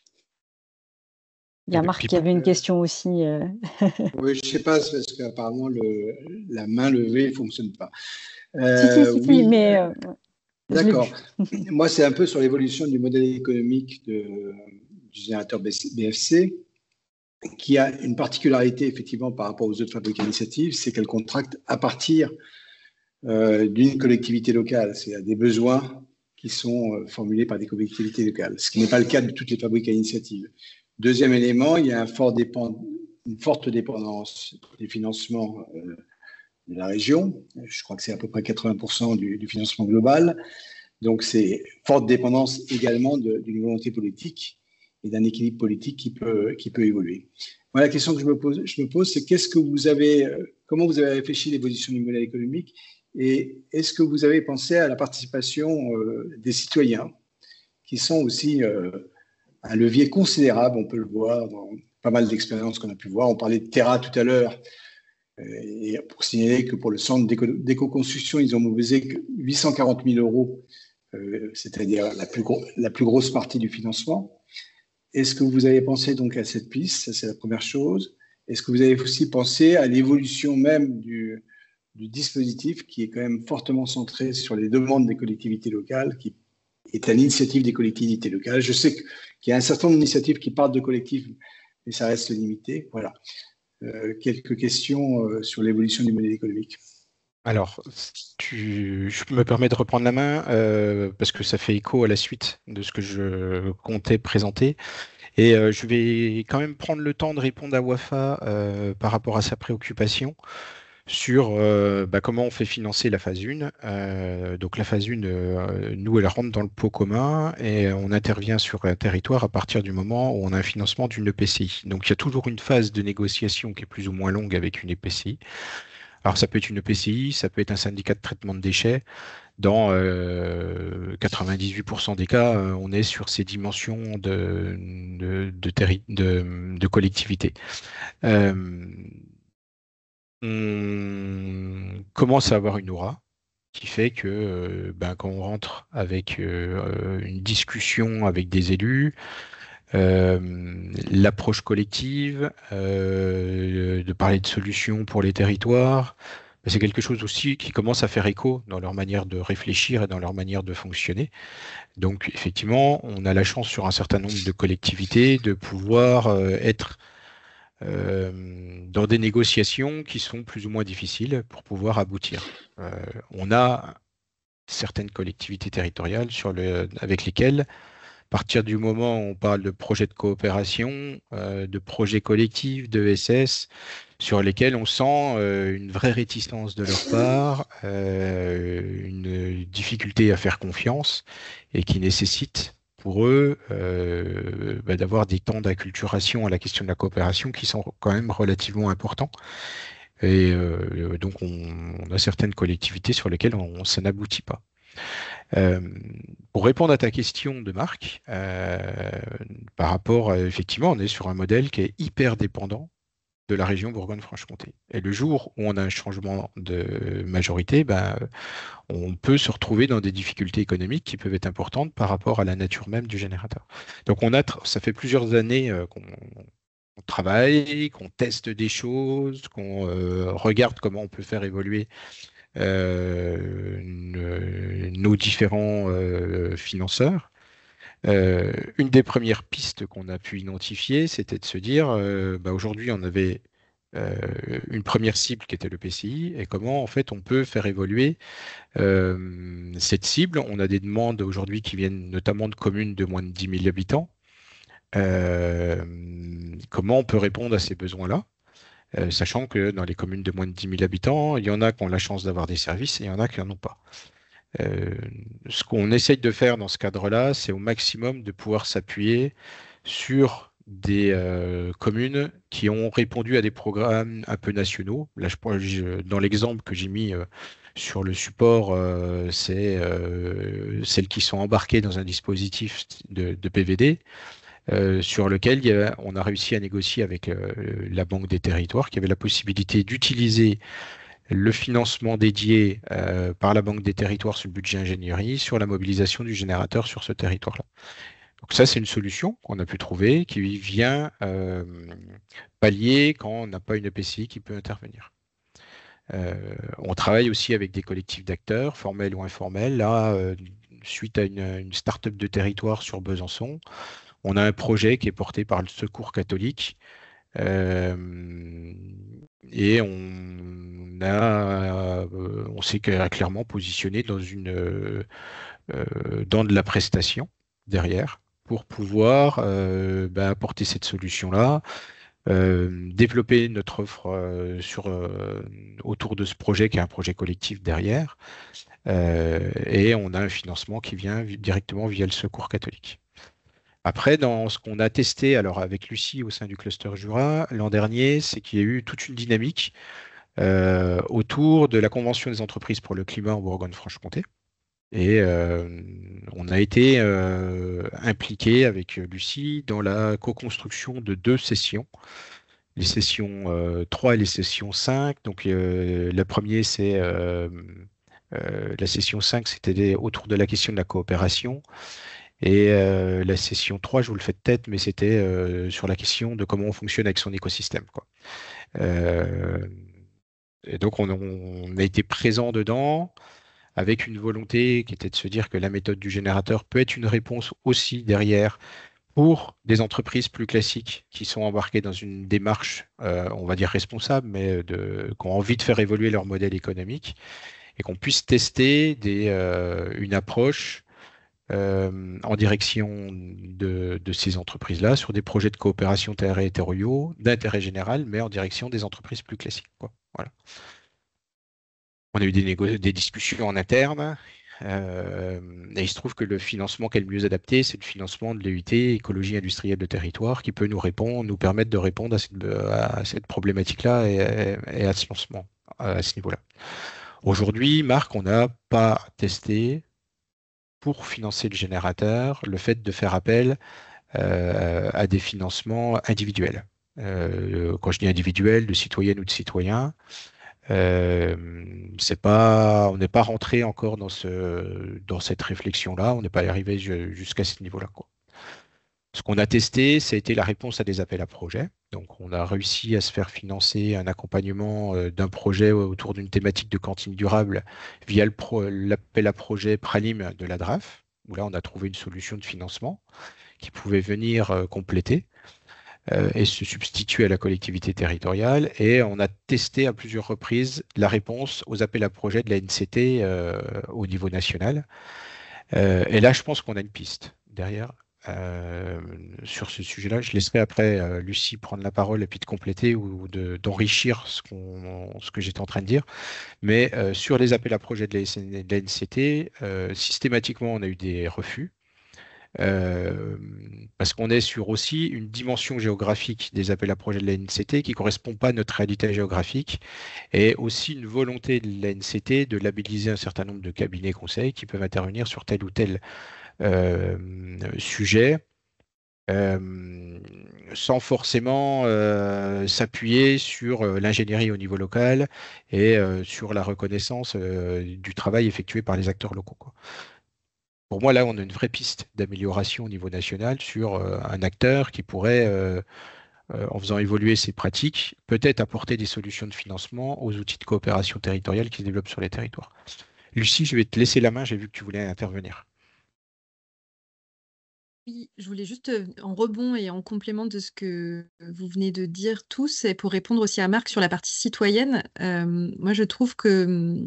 Il y a Marc qui avait une question aussi. Oui, je ne sais pas, parce qu'apparemment, la main levée ne fonctionne pas. Si, mais... D'accord. Moi, c'est un peu sur l'évolution du modèle économique du générateur BFC, qui a une particularité, effectivement, par rapport aux autres fabricants initiatives, c'est qu'elle contracte à partir d'une collectivité locale, c'est-à-dire des besoins qui sont formulés par des collectivités locales, ce qui n'est pas le cas de toutes les fabricants initiatives. Deuxième élément, il y a une forte dépendance des financements de la région. Je crois que c'est à peu près 80% du financement global. Donc, c'est forte dépendance également d'une volonté politique et d'un équilibre politique qui peut évoluer. Moi, la question que je me pose, c'est comment vous avez réfléchi à l'évolution du modèle économique et est-ce que vous avez pensé à la participation des citoyens qui sont aussi un levier considérable, on peut le voir dans pas mal d'expériences qu'on a pu voir. On parlait de Terra tout à l'heure, et pour signaler que pour le centre d'éco-construction, ils ont mobilisé 840 000 euros, c'est-à-dire la plus grosse partie du financement. Est-ce que vous avez pensé donc à cette piste? Ça, c'est la première chose. Est-ce que vous avez aussi pensé à l'évolution même du dispositif qui est quand même fortement centré sur les demandes des collectivités locales, qui est à l'initiative des collectivités locales? Je sais qu'il y a un certain nombre d'initiatives qui partent de collectifs, mais ça reste limité. Voilà. Quelques questions sur l'évolution du modèle économique. Alors, je me permets de reprendre la main parce que ça fait écho à la suite de ce que je comptais présenter. Et je vais quand même prendre le temps de répondre à Wafa par rapport à sa préoccupation sur comment on fait financer la phase 1. Donc la phase 1, nous, elle rentre dans le pot commun et on intervient sur un territoire à partir du moment où on a un financement d'une EPCI. Donc il y a toujours une phase de négociation qui est plus ou moins longue avec une EPCI. Alors ça peut être une EPCI, ça peut être un syndicat de traitement de déchets. Dans 98% des cas, on est sur ces dimensions de collectivité. On commence à avoir une aura qui fait que quand on rentre avec une discussion avec des élus, l'approche collective, de parler de solutions pour les territoires, c'est quelque chose aussi qui commence à faire écho dans leur manière de réfléchir et dans leur manière de fonctionner. Donc effectivement, on a la chance sur un certain nombre de collectivités de pouvoir être dans des négociations qui sont plus ou moins difficiles pour pouvoir aboutir. On a certaines collectivités territoriales avec lesquelles, à partir du moment où on parle de projets de coopération, de projets collectifs, de SS, sur lesquels on sent une vraie réticence de leur part, une difficulté à faire confiance et qui nécessite pour eux d'avoir des temps d'acculturation à la question de la coopération qui sont quand même relativement importants. Et donc on a certaines collectivités sur lesquelles ça n'aboutit pas. Pour répondre à ta question de Marc, par rapport, effectivement, on est sur un modèle qui est hyper dépendant de la région Bourgogne-Franche-Comté. Et le jour où on a un changement de majorité, on peut se retrouver dans des difficultés économiques qui peuvent être importantes par rapport à la nature même du générateur. Donc ça fait plusieurs années qu'on travaille, qu'on teste des choses, qu'on regarde comment on peut faire évoluer nos différents financeurs. Une des premières pistes qu'on a pu identifier, c'était de se dire, aujourd'hui, on avait une première cible qui était le PCI, et comment en fait on peut faire évoluer cette cible. On a des demandes aujourd'hui qui viennent notamment de communes de moins de 10 000 habitants. Comment on peut répondre à ces besoins-là, sachant que dans les communes de moins de 10 000 habitants, il y en a qui ont la chance d'avoir des services et il y en a qui n'en ont pas. Ce qu'on essaye de faire dans ce cadre-là, c'est au maximum de pouvoir s'appuyer sur des communes qui ont répondu à des programmes un peu nationaux. Là, dans l'exemple que j'ai mis sur le support, c'est celles qui sont embarquées dans un dispositif de PVD. Sur lequel on a réussi à négocier avec la Banque des Territoires, qui avait la possibilité d'utiliser le financement dédié par la Banque des Territoires sur le budget ingénierie, sur la mobilisation du générateur sur ce territoire-là. Donc ça, c'est une solution qu'on a pu trouver qui vient pallier quand on n'a pas une EPCI qui peut intervenir. On travaille aussi avec des collectifs d'acteurs, formels ou informels. Là, suite à une start-up de territoire sur Besançon, on a un projet qui est porté par le Secours catholique et on s'est clairement positionné dans de la prestation derrière pour pouvoir apporter cette solution-là, développer notre offre autour de ce projet qui est un projet collectif derrière, et on a un financement qui vient directement via le Secours catholique. Après, dans ce qu'on a testé alors avec Lucie au sein du cluster Jura l'an dernier, c'est qu'il y a eu toute une dynamique autour de la Convention des entreprises pour le climat en Bourgogne-Franche-Comté. Et on a été impliqué avec Lucie dans la co-construction de 2 sessions, les sessions 3 et les sessions 5. Donc la première, c'est la session 5, c'était autour de la question de la coopération. Et la session 3, je vous le fais de tête, mais c'était sur la question de comment on fonctionne avec son écosystème, quoi. Et donc, on a été présent dedans avec une volonté qui était de se dire que la méthode du générateur peut être une réponse aussi derrière pour des entreprises plus classiques qui sont embarquées dans une démarche, on va dire responsable, mais qui ont envie de faire évoluer leur modèle économique et qu'on puisse tester une approche en direction de ces entreprises-là sur des projets de coopération territoriaux d'intérêt général, mais en direction des entreprises plus classiques, quoi. Voilà. On a eu des discussions en interne, et il se trouve que le financement qui est le mieux adapté, c'est le financement de l'EUT, Écologie industrielle de territoire, qui peut nous permettre de répondre à cette problématique-là et à ce lancement, à ce niveau-là. Aujourd'hui, Marc, on n'a pas testé pour financer le générateur, le fait de faire appel à des financements individuels. Quand je dis individuels, de citoyennes ou de citoyens, On n'est pas rentré encore dans cette réflexion-là, on n'est pas arrivé jusqu'à ce niveau-là, quoi. Ce qu'on a testé, ça a été la réponse à des appels à projets. Donc, on a réussi à se faire financer un accompagnement d'un projet autour d'une thématique de cantine durable via l'appel à projet Pralim de la DRAF, où là, on a trouvé une solution de financement qui pouvait venir compléter et se substituer à la collectivité territoriale. Et on a testé à plusieurs reprises la réponse aux appels à projets de la NCT au niveau national. Et là, je pense qu'on a une piste derrière. Sur ce sujet-là, je laisserai après Lucie prendre la parole et puis de compléter ou d'enrichir ce que j'étais en train de dire. Mais sur les appels à projets de la NCT, systématiquement, on a eu des refus. Parce qu'on est sur aussi une dimension géographique des appels à projets de la NCT qui ne correspond pas à notre réalité géographique et aussi une volonté de la NCT de labelliser un certain nombre de cabinets conseils qui peuvent intervenir sur tel ou tel sujet sans forcément s'appuyer sur l'ingénierie au niveau local et sur la reconnaissance du travail effectué par les acteurs locaux, quoi. Pour moi, là, on a une vraie piste d'amélioration au niveau national sur un acteur qui pourrait, en faisant évoluer ses pratiques, peut-être apporter des solutions de financement aux outils de coopération territoriale qui se développent sur les territoires. Lucie, je vais te laisser la main, j'ai vu que tu voulais intervenir. Oui, je voulais juste, en rebond et en complément de ce que vous venez de dire tous, et pour répondre aussi à Marc sur la partie citoyenne, moi je trouve que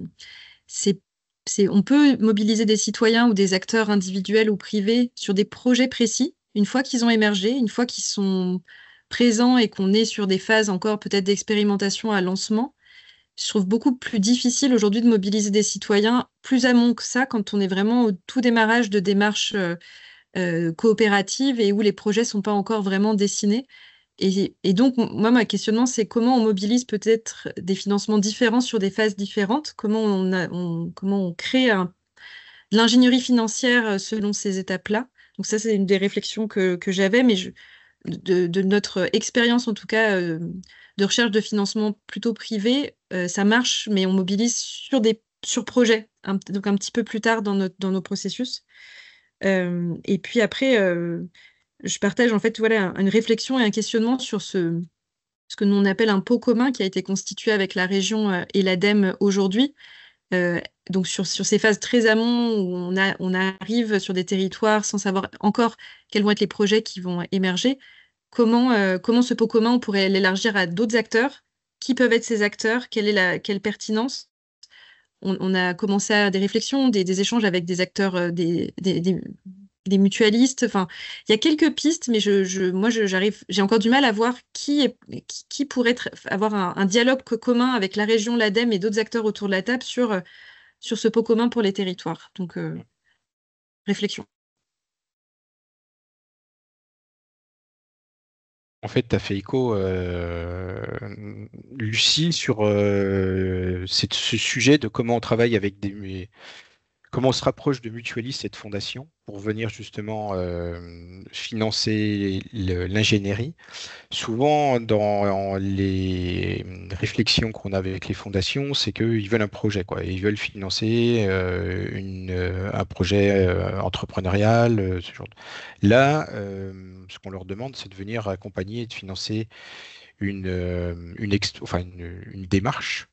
on peut mobiliser des citoyens ou des acteurs individuels ou privés sur des projets précis, une fois qu'ils ont émergé, une fois qu'ils sont présents et qu'on est sur des phases encore peut-être d'expérimentation à lancement. Je trouve beaucoup plus difficile aujourd'hui de mobiliser des citoyens plus amont que ça, quand on est vraiment au tout démarrage de démarches coopératives et où les projets sont pas encore vraiment dessinés. Et donc, moi, ma questionnement, c'est comment on mobilise peut-être des financements différents sur des phases différentes, comment on crée de l'ingénierie financière selon ces étapes-là. Donc ça, c'est une des réflexions que j'avais, mais de notre expérience, en tout cas, de recherche de financement plutôt privé, ça marche, mais on mobilise sur projet, donc un petit peu plus tard dans nos processus. Et puis après, je partage en fait voilà, une réflexion et un questionnement sur ce que nous on appelle un pot commun qui a été constitué avec la région et l'ADEME aujourd'hui. Donc sur ces phases très amont où on arrive sur des territoires sans savoir encore quels vont être les projets qui vont émerger, comment ce pot commun on pourrait l'élargir à d'autres acteurs? Qui peuvent être ces acteurs? Quelle pertinence? On a commencé à des réflexions, des échanges avec des acteurs, des mutualistes. Enfin, il y a quelques pistes, mais j'ai encore du mal à voir qui pourrait avoir un dialogue commun avec la région, l'ADEME et d'autres acteurs autour de la table sur ce pot commun pour les territoires. Donc, réflexion. En fait, tu as fait écho, Lucie, sur ce sujet de comment on travaille avec comment on se rapproche de mutualistes et de fondations pour venir justement financer l'ingénierie. Souvent, dans les réflexions qu'on a avec les fondations, c'est qu'ils veulent un projet, quoi. Ils veulent financer un projet entrepreneurial. Ce genre Là, ce qu'on leur demande, c'est de venir accompagner et de financer une démarche.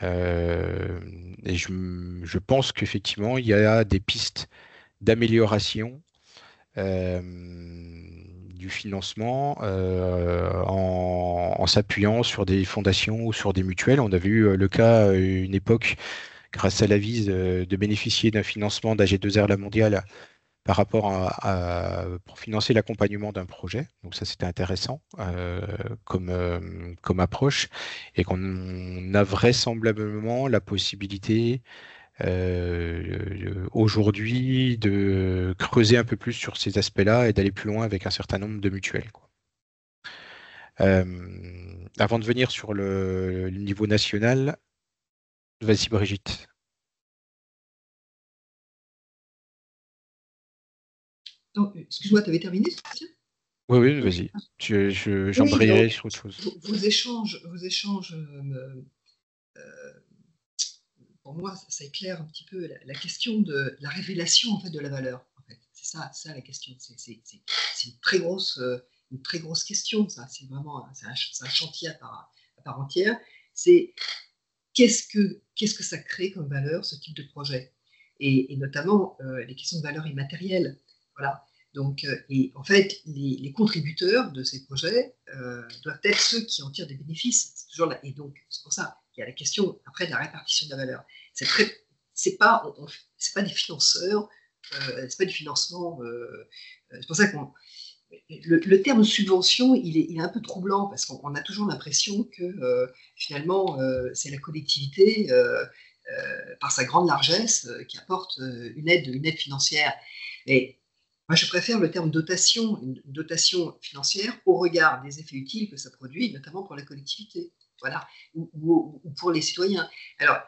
Et je pense qu'effectivement, il y a des pistes d'amélioration du financement en s'appuyant sur des fondations ou sur des mutuelles. On avait eu le cas, une époque, grâce à l'AVIS, de bénéficier d'un financement d'AG2R La Mondiale par rapport pour financer l'accompagnement d'un projet. Donc ça, c'était intéressant comme approche et qu'on a vraisemblablement la possibilité aujourd'hui de creuser un peu plus sur ces aspects-là et d'aller plus loin avec un certain nombre de mutuelles, quoi. Avant de venir sur le niveau national, vas-y Brigitte. Excuse-moi, tu avais terminé, Sébastien ? Oui, vas-y. J'embrayerai sur autre chose. Vos échanges pour moi, ça éclaire un petit peu la question de la révélation en fait, de la valeur. En fait. C'est ça la question. C'est une très grosse question, ça. C'est vraiment un chantier à part entière. C'est qu'est-ce que ça crée comme valeur, ce type de projet, et notamment les questions de valeur immatérielle. Voilà. Donc, et en fait, les contributeurs de ces projets doivent être ceux qui en tirent des bénéfices. C'est toujours là. Et donc, c'est pour ça qu'il y a la question après de la répartition de la valeur. C'est pas des financeurs, c'est pas du financement. C'est pour ça qu'on le terme subvention, il est un peu troublant parce qu'on a toujours l'impression que finalement c'est la collectivité par sa grande largesse qui apporte une aide financière. Mais moi, je préfère le terme dotation, une dotation financière au regard des effets utiles que ça produit, notamment pour la collectivité, voilà, ou pour les citoyens. Alors,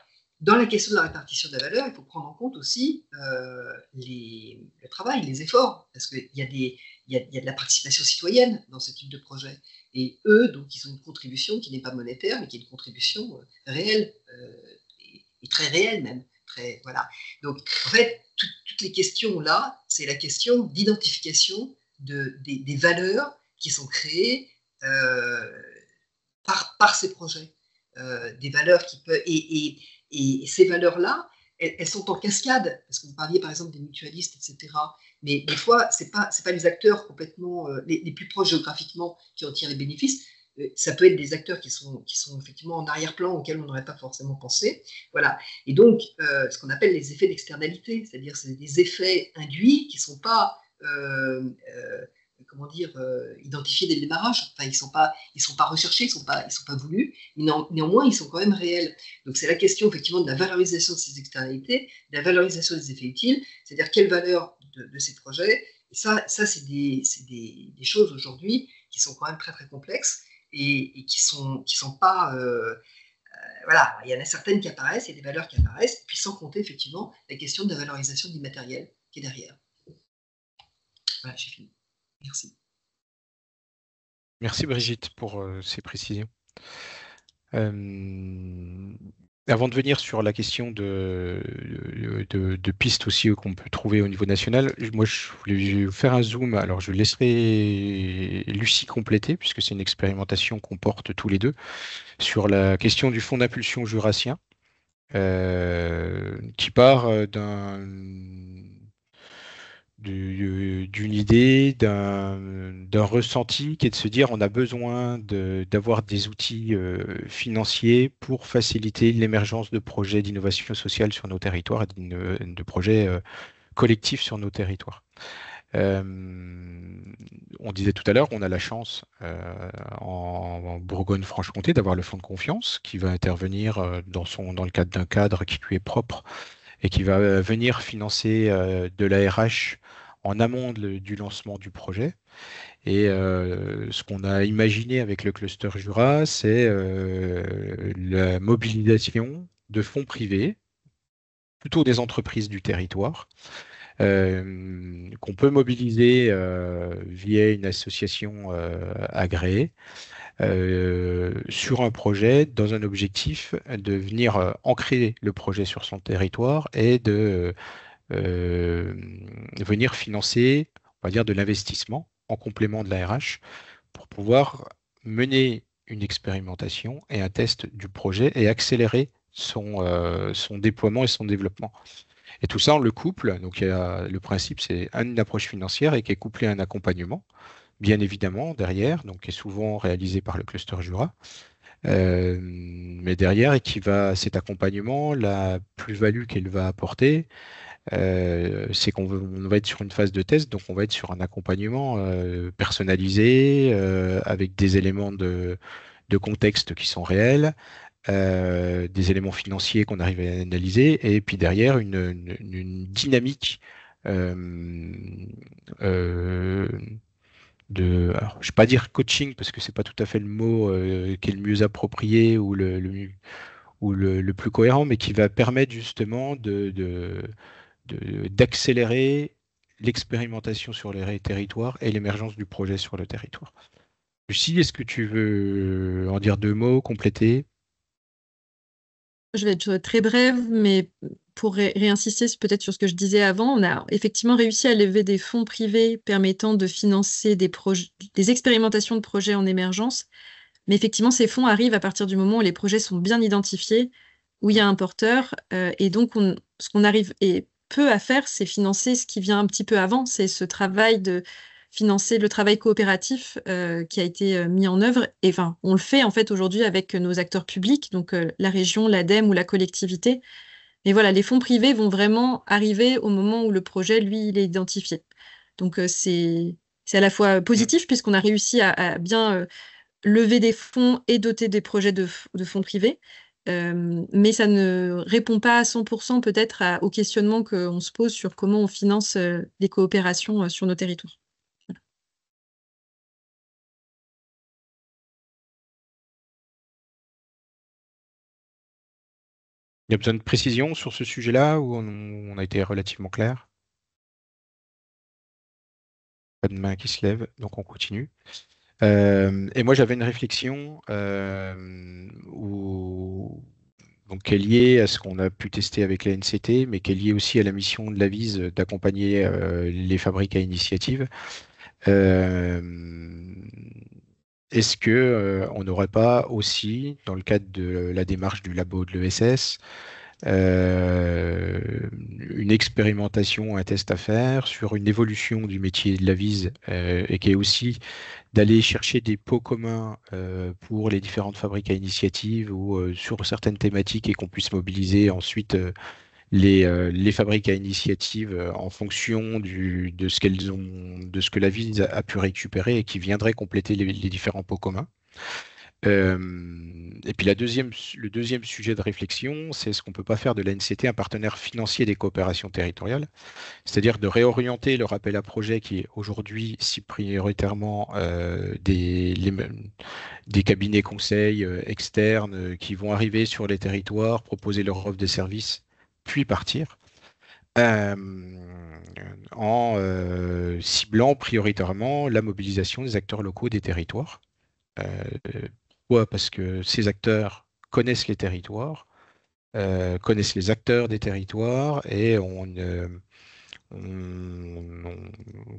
dans la question de la répartition de la valeur, il faut prendre en compte aussi le travail, les efforts, parce qu'il y a de la participation citoyenne dans ce type de projet. Et eux, donc, ils ont une contribution qui n'est pas monétaire, mais qui est une contribution réelle, et très réelle même. Voilà. Donc, en fait, toutes les questions là, c'est la question d'identification des valeurs qui sont créées par ces projets. Des valeurs qui peuvent. Et ces valeurs-là, elles sont en cascade, parce que vous parliez par exemple des mutualistes, etc. Mais des fois, ce n'est pas les acteurs complètement les plus proches géographiquement qui en tirent les bénéfices. Ça peut être des acteurs qui sont effectivement en arrière-plan auxquels on n'aurait pas forcément pensé. Voilà. Et donc, ce qu'on appelle les effets d'externalité, c'est-à-dire c'est des effets induits qui ne sont pas identifiés dès le démarrage. Enfin, ils sont pas recherchés, ils sont pas voulus, mais néanmoins, ils sont quand même réels. Donc, c'est la question effectivement de la valorisation de ces externalités, de la valorisation des effets utiles, c'est-à-dire quelle valeur de ces projets. Et ça c'est des choses aujourd'hui qui sont quand même très, très complexes et qui sont pas... voilà, il y en a certaines qui apparaissent, il y a des valeurs qui apparaissent, puis sans compter effectivement la question de la valorisation de l'immatériel qui est derrière. Voilà, j'ai fini. Merci. Merci Brigitte pour ces précisions. Avant de venir sur la question de pistes aussi qu'on peut trouver au niveau national, moi je voulais vous faire un zoom. Alors je laisserai Lucie compléter puisque c'est une expérimentation qu'on porte tous les deux sur la question du fonds d'impulsion jurassien qui part d'une idée, d'un ressenti qui est de se dire on a besoin d'avoir des outils financiers pour faciliter l'émergence de projets d'innovation sociale sur nos territoires et de projets collectifs sur nos territoires. On disait tout à l'heure, on a la chance en Bourgogne-Franche-Comté d'avoir le fonds de confiance qui va intervenir dans le cadre d'un cadre qui lui est propre et qui va venir financer de la RH en amont du lancement du projet. Et ce qu'on a imaginé avec le cluster Jura, c'est la mobilisation de fonds privés, plutôt des entreprises du territoire, qu'on peut mobiliser via une association agréée sur un projet dans un objectif de venir ancrer le projet sur son territoire et de venir financer, on va dire, de l'investissement en complément de la RH pour pouvoir mener une expérimentation et un test du projet et accélérer son déploiement et son développement. Et tout ça, on le couple. Donc, le principe, c'est une approche financière et qui est couplée à un accompagnement, bien évidemment, derrière, donc qui est souvent réalisé par le cluster Jura. Mais derrière, cet accompagnement, la plus-value qu'il va apporter, c'est qu'on va être sur une phase de test, donc on va être sur un accompagnement personnalisé, avec des éléments de contexte qui sont réels, des éléments financiers qu'on arrive à analyser, et puis derrière une dynamique alors, je ne vais pas dire coaching parce que c'est pas tout à fait le mot qui est le mieux approprié ou le plus cohérent, mais qui va permettre justement d'accélérer l'expérimentation sur les territoires et l'émergence du projet sur le territoire. Lucie, est-ce que tu veux en dire deux mots, compléter? Je vais être très brève, mais pour réinsister peut-être sur ce que je disais avant, on a effectivement réussi à lever des fonds privés permettant de financer des expérimentations de projets en émergence. Mais effectivement, ces fonds arrivent à partir du moment où les projets sont bien identifiés, où il y a un porteur. Et donc, ce qu'on arrive et peu à faire, c'est financer ce qui vient un petit peu avant. C'est ce travail de financer le travail coopératif qui a été mis en œuvre. Et enfin, on le fait en fait aujourd'hui avec nos acteurs publics, donc la région, l'ADEME ou la collectivité. Mais voilà, les fonds privés vont vraiment arriver au moment où le projet, lui, il est identifié. Donc, c'est à la fois positif puisqu'on a réussi à bien lever des fonds et doter des projets de fonds privés. Mais ça ne répond pas à 100% peut-être au questionnement qu'on se pose sur comment on finance les coopérations sur nos territoires. Voilà. Il y a besoin de précision sur ce sujet-là ou on a été relativement clair? Pas de main qui se lève, donc on continue. Et moi, j'avais une réflexion donc, qui est liée à ce qu'on a pu tester avec la NCT, mais qui est liée aussi à la mission de l'AVIS d'accompagner les fabriques à initiative. Euh, Est-ce que on n'aurait pas aussi, dans le cadre de la démarche du labo de l'ESS, une expérimentation, un test à faire sur une évolution du métier de l'AVIS et qui est aussi d'aller chercher des pots communs pour les différentes fabriques à initiative ou sur certaines thématiques et qu'on puisse mobiliser ensuite les fabriques à initiative en fonction de ce qu'elles ont, de ce que l'AVIS a pu récupérer et qui viendrait compléter les différents pots communs. Et puis le deuxième sujet de réflexion, c'est ce qu'on ne peut pas faire de l'ANCT un partenaire financier des coopérations territoriales, c'est-à-dire de réorienter leur appel à projet qui est aujourd'hui si prioritairement des cabinets conseils externes qui vont arriver sur les territoires, proposer leur offre de services, puis partir. euh, En ciblant prioritairement la mobilisation des acteurs locaux des territoires. Euh, Pourquoi? Parce que ces acteurs connaissent les territoires, connaissent les acteurs des territoires et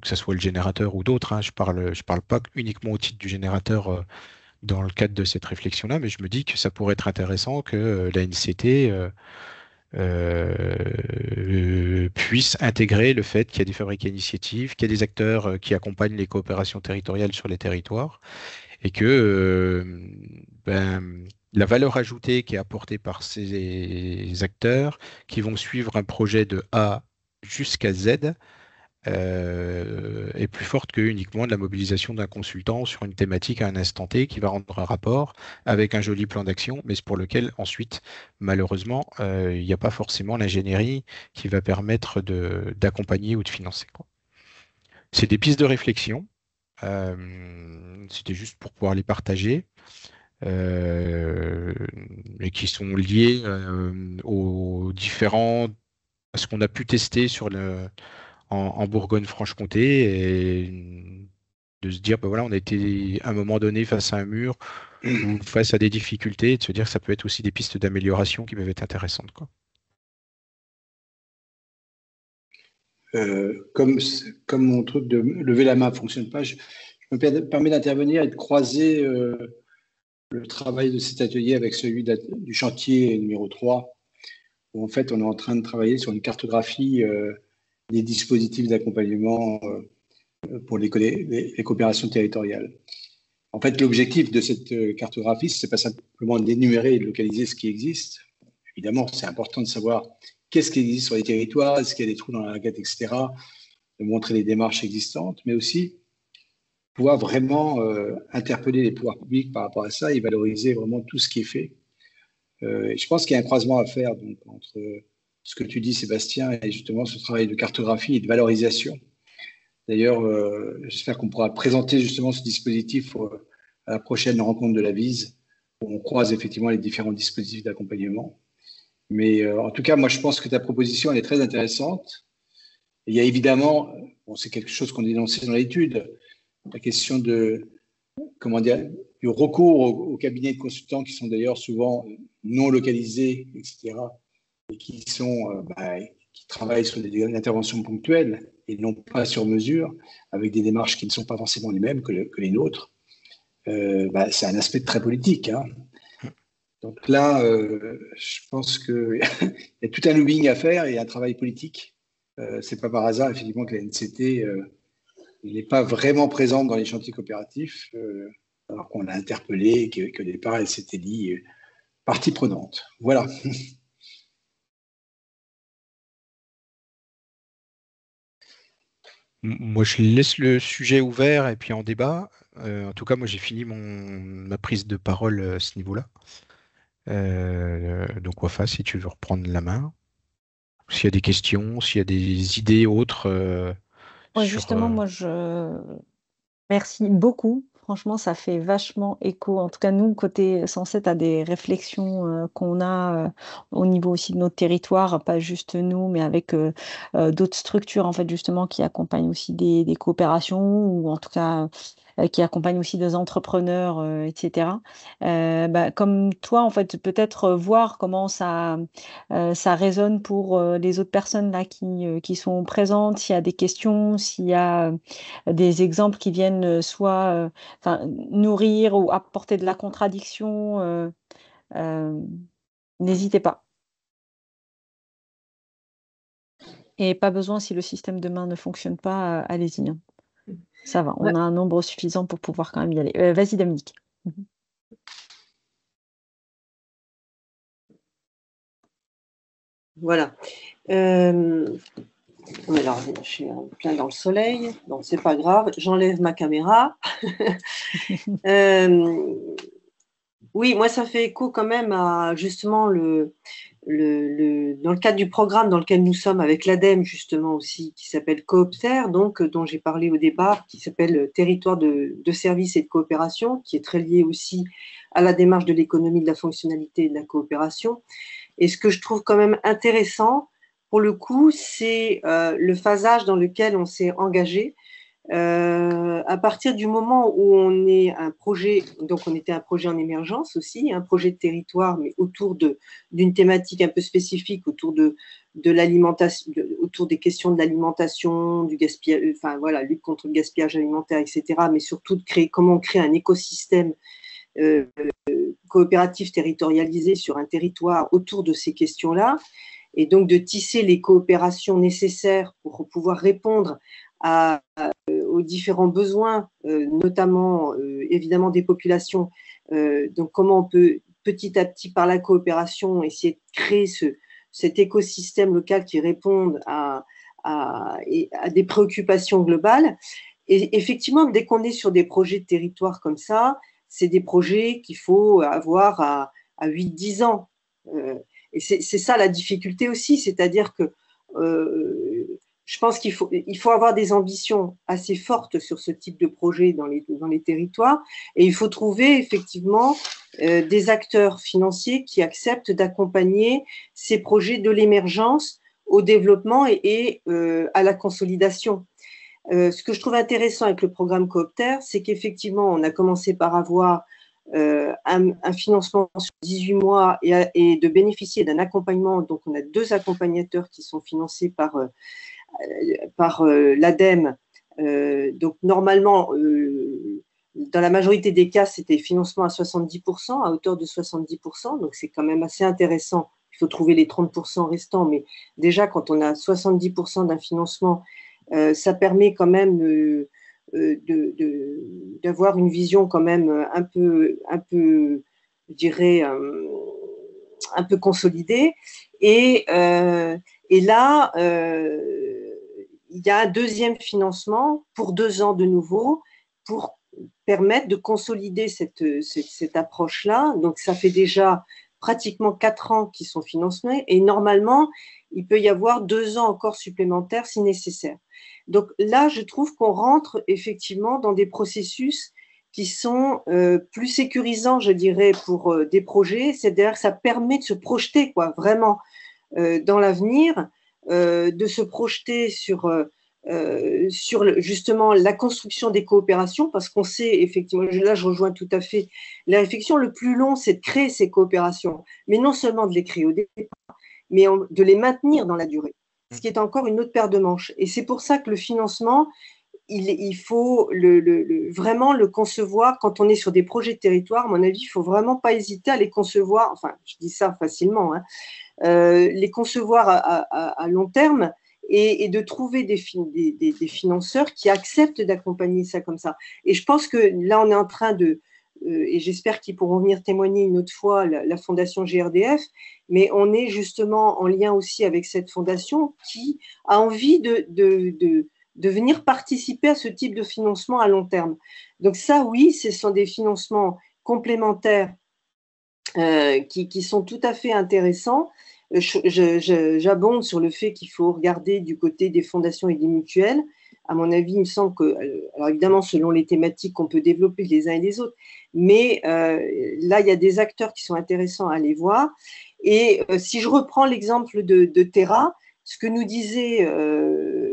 que ce soit le générateur ou d'autres, hein, je parle pas uniquement au titre du générateur dans le cadre de cette réflexion-là, mais je me dis que ça pourrait être intéressant que la NCT puisse intégrer le fait qu'il y a des fabriques à initiative, qu'il y a des acteurs qui accompagnent les coopérations territoriales sur les territoires et que la valeur ajoutée qui est apportée par ces acteurs qui vont suivre un projet de A jusqu'à Z est plus forte que uniquement de la mobilisation d'un consultant sur une thématique à un instant T qui va rendre un rapport avec un joli plan d'action, mais c'est pour lequel ensuite, malheureusement, il n'y a pas forcément l'ingénierie qui va permettre d'accompagner ou de financer, quoi. C'est des pistes de réflexion. C'était juste pour pouvoir les partager et qui sont liées aux différents à ce qu'on a pu tester en Bourgogne-Franche-Comté et de se dire, ben voilà, on a été à un moment donné face à un mur ou face à des difficultés et de se dire que ça peut être aussi des pistes d'amélioration qui peuvent être intéressantes, quoi. Comme mon truc de lever la main ne fonctionne pas, je me permets d'intervenir et de croiser le travail de cet atelier avec celui du chantier numéro 3, où en fait on est en train de travailler sur une cartographie des dispositifs d'accompagnement pour les coopérations territoriales. En fait, l'objectif de cette cartographie, ce n'est pas simplement d'énumérer et de localiser ce qui existe. Évidemment, c'est important de savoir qu'est-ce qui existe sur les territoires, est-ce qu'il y a des trous dans la raquette, etc., de montrer les démarches existantes, mais aussi pouvoir vraiment interpeller les pouvoirs publics par rapport à ça et valoriser vraiment tout ce qui est fait. Et je pense qu'il y a un croisement à faire donc, entre ce que tu dis, Sébastien, et justement ce travail de cartographie et de valorisation. D'ailleurs, j'espère qu'on pourra présenter justement ce dispositif à la prochaine rencontre de l'AVIS, où on croise effectivement les différents dispositifs d'accompagnement. Mais en tout cas, moi, je pense que ta proposition, elle est très intéressante. Et il y a évidemment, bon, c'est quelque chose qu'on a énoncé dans l'étude, la question de, comment dire, du recours aux cabinets de consultants qui sont d'ailleurs souvent non localisés, etc., et qui travaillent sur des interventions ponctuelles et non pas sur mesure, avec des démarches qui ne sont pas forcément les mêmes que les nôtres. C'est un aspect très politique. Hein. Donc là, je pense qu'il y a tout un lobbying à faire et un travail politique. C'est pas par hasard, effectivement, que la NCT n'est pas vraiment présente dans les chantiers coopératifs, alors qu'on l'a interpellée et qu'au départ, elle s'était dit partie prenante. Voilà. Moi, je laisse le sujet ouvert et puis en débat. En tout cas, moi, j'ai fini ma prise de parole à ce niveau-là. Donc, Wafa, si tu veux reprendre la main, s'il y a des questions, s'il y a des idées autres Justement, moi, merci beaucoup. Franchement, ça fait vachement écho. En tout cas, nous, côté 107, à des réflexions qu'on a au niveau aussi de notre territoire, pas juste nous, mais avec d'autres structures, en fait, justement, qui accompagnent aussi des coopérations ou en tout cas qui accompagnent aussi des entrepreneurs, etc. Comme toi, en fait, peut-être voir comment ça résonne pour les autres personnes là qui sont présentes, s'il y a des questions, s'il y a des exemples qui viennent soit nourrir ou apporter de la contradiction, n'hésitez pas. Et pas besoin, si le système demain ne fonctionne pas, allez-y. Hein. Ça va, on a un nombre suffisant pour pouvoir quand même y aller. Vas-y, Dominique. Voilà. Alors, je suis en plein dans le soleil, donc c'est pas grave. J'enlève ma caméra. Oui, moi, ça fait écho quand même à justement dans le cadre du programme dans lequel nous sommes avec l'ADEME, justement aussi, qui s'appelle Coopter, donc dont j'ai parlé au départ, qui s'appelle Territoire de services et de coopération, qui est très lié aussi à la démarche de l'économie de la fonctionnalité et de la coopération. Et ce que je trouve quand même intéressant, pour le coup, c'est le phasage dans lequel on s'est engagé. À partir du moment où on est un projet, donc on était un projet en émergence aussi, un projet de territoire, mais autour d'une thématique un peu spécifique, autour de l'alimentation, autour des questions de l'alimentation, du gaspillage, enfin voilà, lutte contre le gaspillage alimentaire, etc. Mais surtout de comment on crée un écosystème coopératif territorialisé sur un territoire autour de ces questions-là, et donc de tisser les coopérations nécessaires pour pouvoir répondre aux différents besoins, notamment évidemment des populations. Donc comment on peut petit à petit par la coopération essayer de créer cet écosystème local qui réponde à des préoccupations globales. Et effectivement, dès qu'on est sur des projets de territoire comme ça, c'est des projets qu'il faut avoir à 8-10 ans. Et c'est ça la difficulté aussi, c'est-à-dire que je pense qu'il faut avoir des ambitions assez fortes sur ce type de projet dans les territoires, et il faut trouver effectivement des acteurs financiers qui acceptent d'accompagner ces projets de l'émergence au développement et à la consolidation. Ce que je trouve intéressant avec le programme Coopter, c'est qu'effectivement, on a commencé par avoir un financement sur 18 mois et de bénéficier d'un accompagnement. Donc, on a 2 accompagnateurs qui sont financés par l'ADEME. Donc, normalement, dans la majorité des cas, c'était financement à 70%, à hauteur de 70%. Donc, c'est quand même assez intéressant. Il faut trouver les 30% restants. Mais déjà, quand on a 70% d'un financement, ça permet quand même d'avoir une vision quand même un peu je dirais, un peu consolidée. Et là, il y a un deuxième financement pour 2 ans de nouveau pour permettre de consolider cette approche-là. Donc, ça fait déjà pratiquement 4 ans qui sont financés et normalement, il peut y avoir 2 ans encore supplémentaires si nécessaire. Donc là, je trouve qu'on rentre effectivement dans des processus qui sont plus sécurisants, je dirais, pour des projets. C'est-à-dire que ça permet de se projeter, quoi, vraiment dans l'avenir, de se projeter sur sur justement la construction des coopérations, parce qu'on sait effectivement, là je rejoins tout à fait la réflexion, le plus long c'est de créer ces coopérations, mais non seulement de les créer au départ, mais de les maintenir dans la durée, ce qui est encore une autre paire de manches. Et c'est pour ça que le financement, il faut vraiment le concevoir quand on est sur des projets de territoire. À mon avis, il ne faut vraiment pas hésiter à les concevoir, enfin je dis ça facilement, hein, les concevoir à long terme, et de trouver des financeurs qui acceptent d'accompagner ça comme ça. Et je pense que là, on est en train de, et j'espère qu'ils pourront venir témoigner une autre fois, la Fondation GRDF, mais on est justement en lien aussi avec cette fondation qui a envie de venir participer à ce type de financement à long terme. Donc ça, oui, ce sont des financements complémentaires qui sont tout à fait intéressants. J'abonde sur le fait qu'il faut regarder du côté des fondations et des mutuelles. À mon avis, il me semble que, alors évidemment, selon les thématiques qu'on peut développer les uns et les autres, mais là, il y a des acteurs qui sont intéressants à aller voir. Et si je reprends l'exemple de Terra, ce que nous disait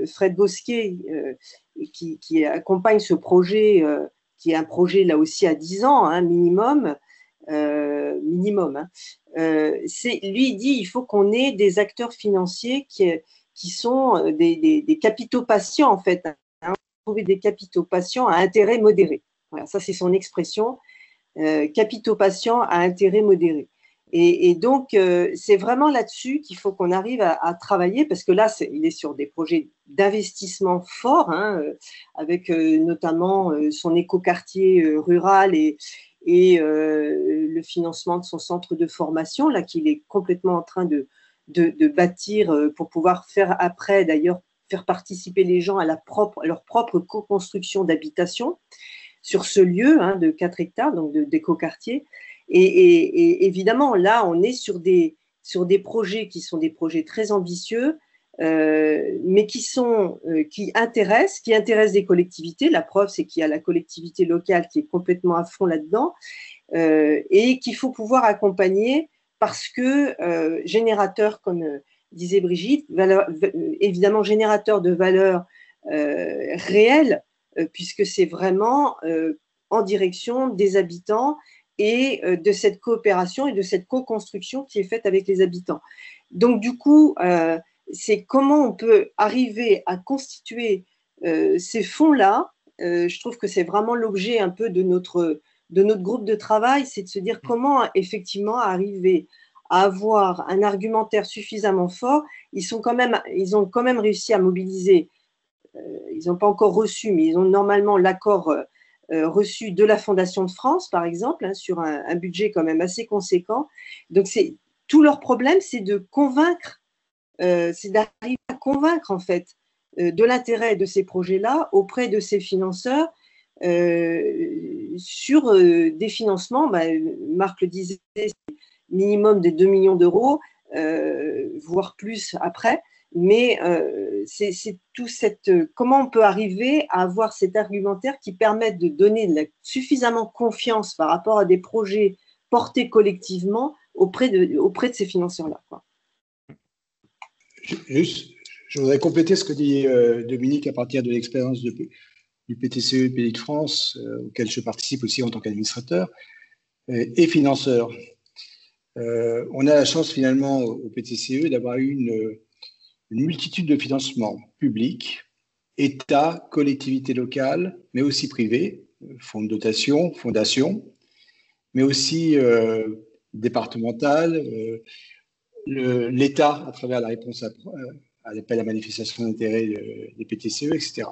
Fred Bosquet, qui accompagne ce projet, qui est un projet là aussi à 10 ans, hein, minimum, lui il dit il faut qu'on ait des acteurs financiers qui sont des capitaux patients en fait, hein, trouver des capitaux patients à intérêt modéré. Voilà, ça c'est son expression, capitaux patients à intérêt modéré. Et donc c'est vraiment là-dessus qu'il faut qu'on arrive à travailler, parce que là il est sur des projets d'investissement forts, hein, avec notamment son écoquartier rural et le financement de son centre de formation, là, qu'il est complètement en train de bâtir pour pouvoir faire après, d'ailleurs, faire participer les gens à leur propre co-construction d'habitation sur ce lieu, hein, de 4 hectares, donc d'écoquartier. Et évidemment, là, on est sur des projets qui sont des projets très ambitieux, mais qui intéressent des collectivités. La preuve, c'est qu'il y a la collectivité locale qui est complètement à fond là-dedans, et qu'il faut pouvoir accompagner, parce que générateur, comme disait Brigitte, évidemment générateur de valeur réelle, puisque c'est vraiment en direction des habitants et de cette coopération et de cette co-construction qui est faite avec les habitants. Donc du coup, c'est comment on peut arriver à constituer ces fonds-là. Je trouve que c'est vraiment l'objet un peu de notre groupe de travail, c'est de se dire comment effectivement arriver à avoir un argumentaire suffisamment fort. Ils ont quand même réussi à mobiliser, ils n'ont pas encore reçu, mais ils ont normalement l'accord reçu de la Fondation de France, par exemple, hein, sur un budget quand même assez conséquent. Donc tout leur problème, c'est de convaincre, c'est d'arriver à convaincre en fait de l'intérêt de ces projets-là auprès de ces financeurs, sur des financements, Marc le disait, minimum de 2 millions d'euros, voire plus après, mais c'est tout comment on peut arriver à avoir cet argumentaire qui permette de donner suffisamment confiance par rapport à des projets portés collectivement auprès de ces financeurs-là, quoi. Juste, je voudrais compléter ce que dit Dominique à partir de l'expérience du PTCE Pays de France, auquel je participe aussi en tant qu'administrateur et financeur. On a la chance finalement au PTCE d'avoir eu une multitude de financements publics, État, collectivités locales, mais aussi privés, fonds de dotation, fondations, mais aussi départementales, l'État à travers la réponse à l'appel à manifestation d'intérêt des PTCE, etc.